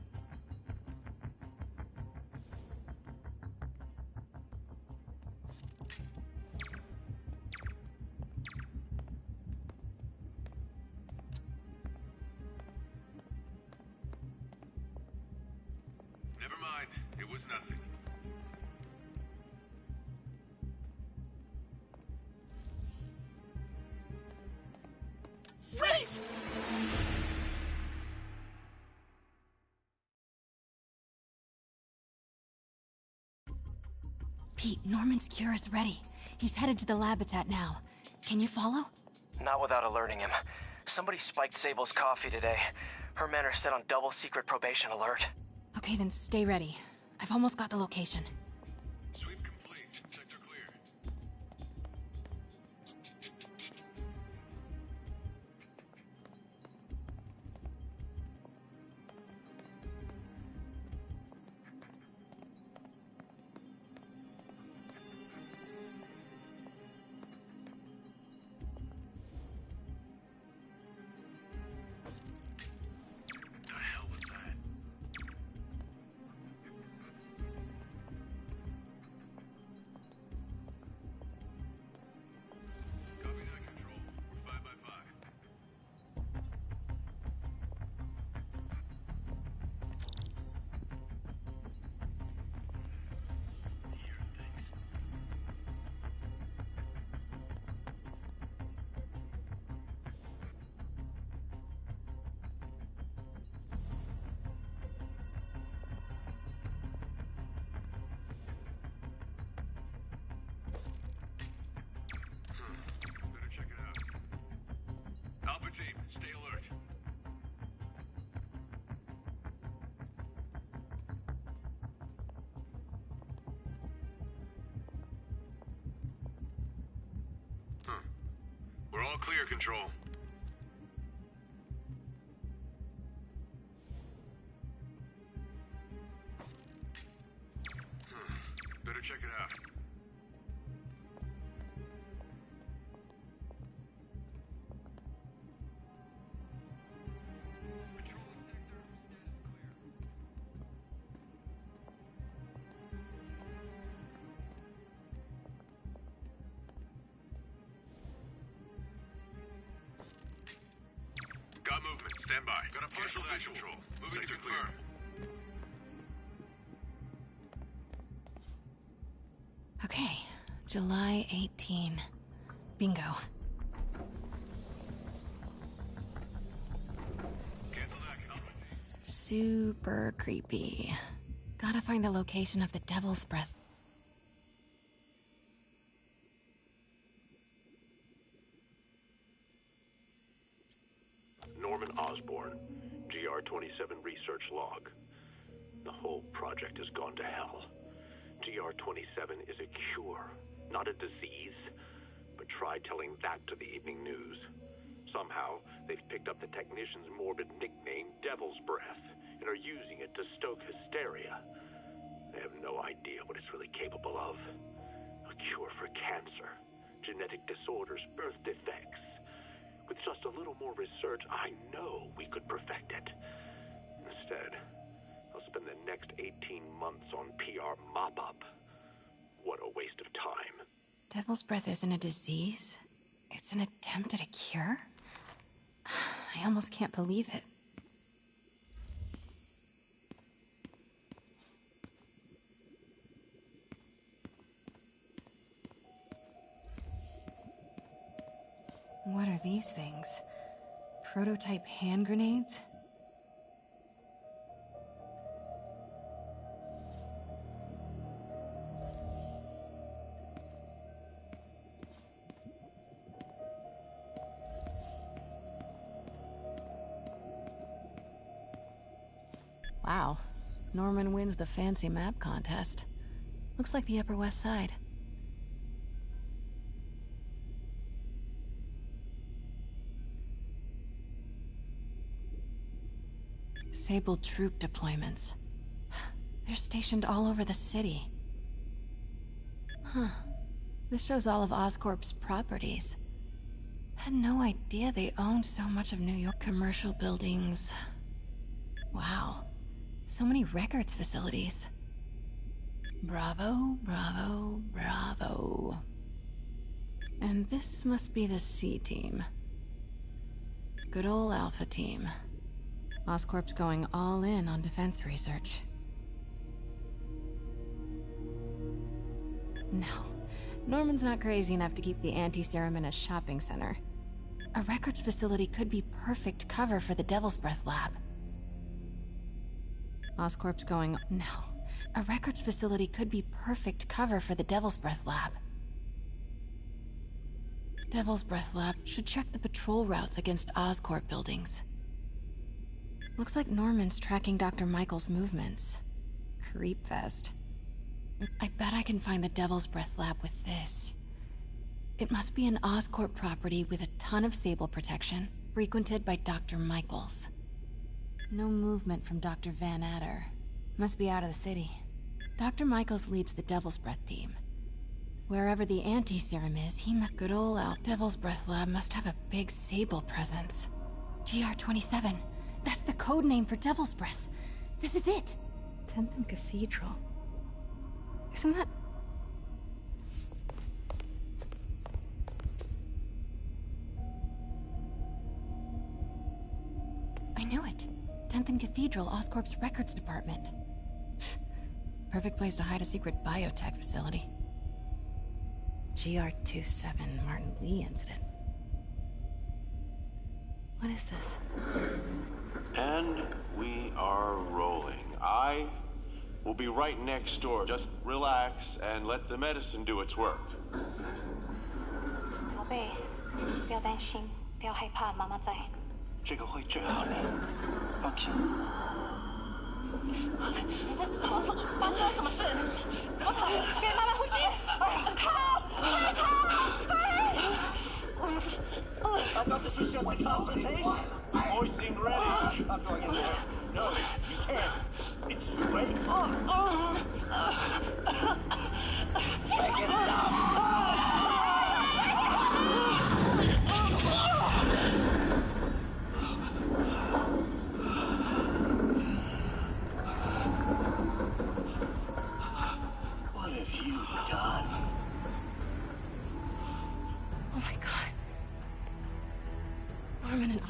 Never mind. It was nothing. Wait! Pete, Norman's cure is ready. He's headed to the lab it's at now. Can you follow? Not without alerting him. Somebody spiked Sable's coffee today. Her men are set on double secret probation alert. Okay, then stay ready. I've almost got the location. Sweep complete. Sector clear. The hell was that? Copy that, Control. We're 5 by 5. Better check it out. Alpha team, stay alert. We're all clear, Control. check it out. Got movement. Stand by. Got a partial control. Moving to confirm. Okay, July 18. Bingo. Super creepy. Gotta find the location of the Devil's Breath. Norman Osborn, GR-27 research log. The whole project has gone to hell. GR-27 is a cure, not a disease. But try telling that to the evening news. Somehow, they've picked up the technician's morbid nickname, Devil's Breath, and are using it to stoke hysteria. They have no idea what it's really capable of. A cure for cancer, genetic disorders, birth defects. With just a little more research, I know we could perfect it. Instead, I'll spend the next 18 months on PR mop-up. What a waste of time. Devil's Breath isn't a disease. It's an attempt at a cure? I almost can't believe it. What are these things? Prototype hand grenades? Wow. Norman wins the fancy map contest. Looks like the Upper West Side. Sable troop deployments. They're stationed all over the city. Huh. This shows all of Oscorp's properties. Had no idea they owned so much of New York. Commercial buildings. Wow. So many records facilities. Bravo, bravo, bravo. And this must be the C team. Good old Alpha team. Oscorp's going all in on defense research. No, Norman's not crazy enough to keep the anti-serum in a shopping center. A records facility could be perfect cover for the Devil's Breath lab. Oscorp's going... No, a records facility could be perfect cover for the Devil's Breath lab. Devil's Breath lab should check the patrol routes against Oscorp buildings. Looks like Norman's tracking Dr. Michael's movements. Creepfest. I bet I can find the Devil's Breath lab with this. It must be an Oscorp property with a ton of Sable protection, frequented by Dr. Michaels. No movement from Dr. Van Adder. Must be out of the city. Dr. Michaels leads the Devil's Breath team. Wherever the anti-serum is, he must... Good old Devil's Breath lab must have a big Sable presence. GR-27. That's the code name for Devil's Breath. This is it. 10th and Cathedral. Isn't that... I knew it. 10th and Cathedral, Oscorp's records department. Perfect place to hide a secret biotech facility. GR-27 Martin Lee incident. What is this? And we are rolling. I will be right next door. Just relax and let the medicine do its work. 宝贝，不要担心，不要害怕，妈妈在。这个会治好你，放心。你在什么？发生了什么事？怎么跑？给妈妈呼吸！I thought this was just a consultation. Hoisting ready. I'm going in there. No, you can't. It's too late.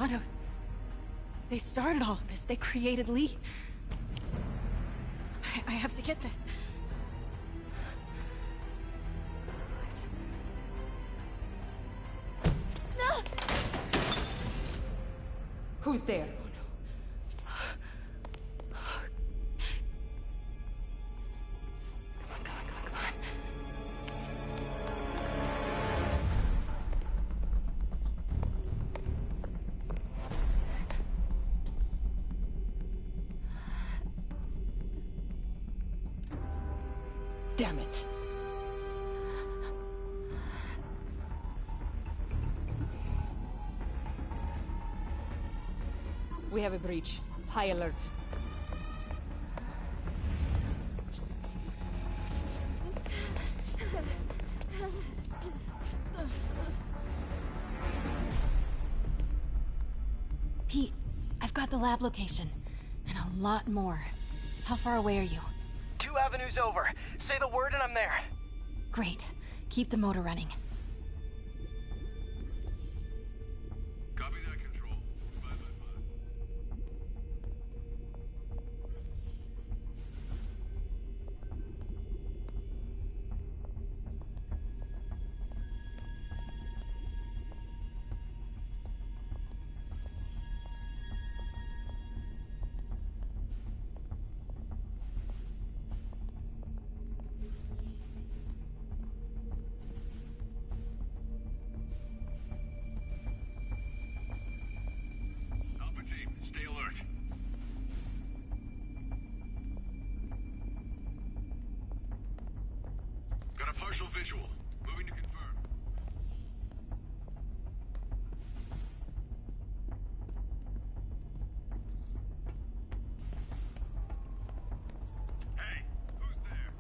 Otto. They started all of this. They created Lee. I have to get this. No! Who's there? Damn it. We have a breach. High alert. Pete, I've got the lab location. And a lot more. How far away are you? 2 avenues over. Say the word and I'm there. Great. Keep the motor running. Copy that, Control. 5 by 5. Stay alert. Got a partial visual. Moving to confirm. Hey, who's there?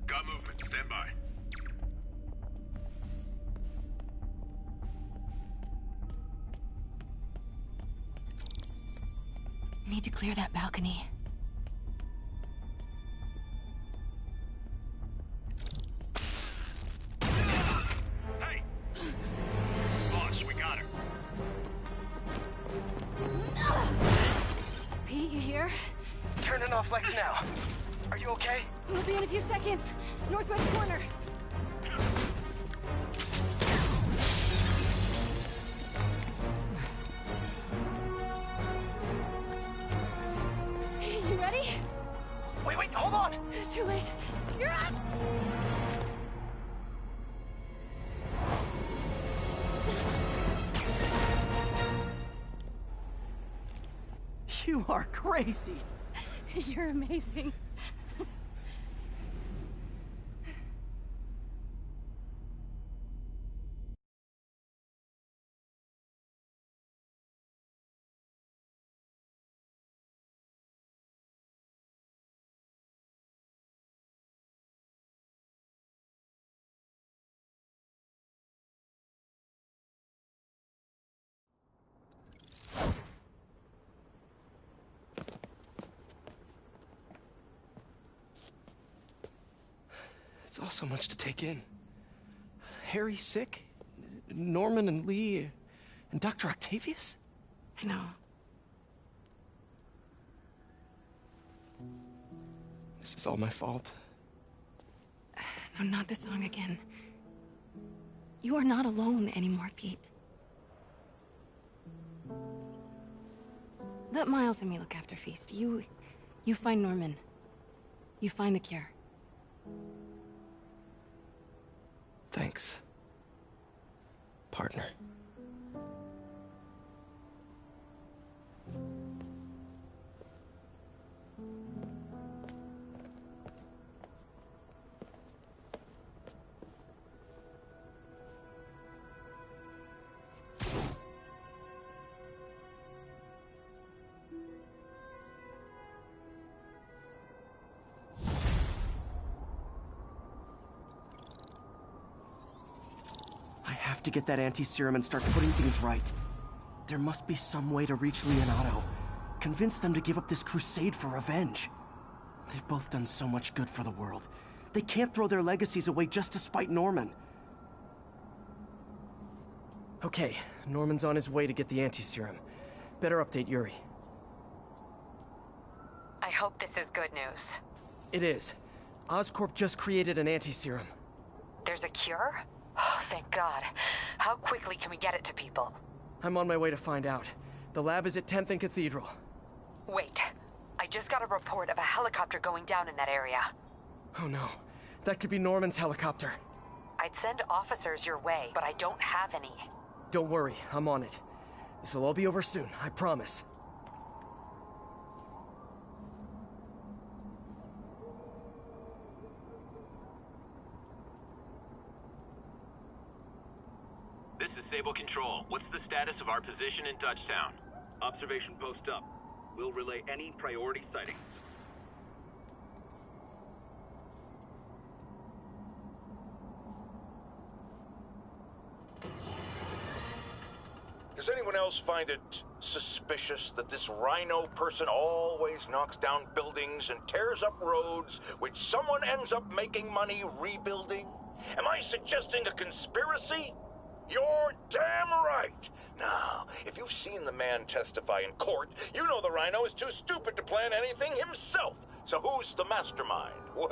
Got movement. Stand by. Need to clear that balcony. Hey! Boss, we got her. Pete, you here? Turning off Lex now. Are you okay? We'll be in a few seconds. Northwest corner. You ready? Wait, hold on! It's too late. You're up! You are crazy! You're amazing. It's all so much to take in. Harry sick? Norman and Lee? And Dr. Octavius? I know. This is all my fault. No, not the song again. You are not alone anymore, Pete. Let Miles and me look after Feast. You find Norman. You find the cure. Thanks, partner. to get that anti-serum and start putting things right. There must be some way to reach Leonardo. Convince them to give up this crusade for revenge. They've both done so much good for the world. They can't throw their legacies away just to spite Norman. Okay, Norman's on his way to get the anti-serum. Better update Yuri. I hope this is good news. It is. Oscorp just created an anti-serum. There's a cure? Oh, thank God. How quickly can we get it to people? I'm on my way to find out. The lab is at 10th and Cathedral. Wait. I just got a report of a helicopter going down in that area. Oh no. That could be Norman's helicopter. I'd send officers your way, but I don't have any. Don't worry, I'm on it. This'll all be over soon, I promise. This is Sable Control. What's the status of our position in Dutchtown? Observation post up. We'll relay any priority sightings. Does anyone else find it suspicious that this Rhino person always knocks down buildings and tears up roads, which someone ends up making money rebuilding? Am I suggesting a conspiracy? You're damn right! Now, if you've seen the man testify in court, you know the Rhino is too stupid to plan anything himself. So who's the mastermind? Well,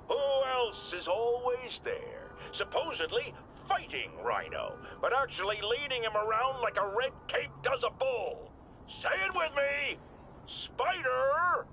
who else is always there? Supposedly fighting Rhino, but actually leading him around like a red cape does a bull. Say it with me! Spider-Man!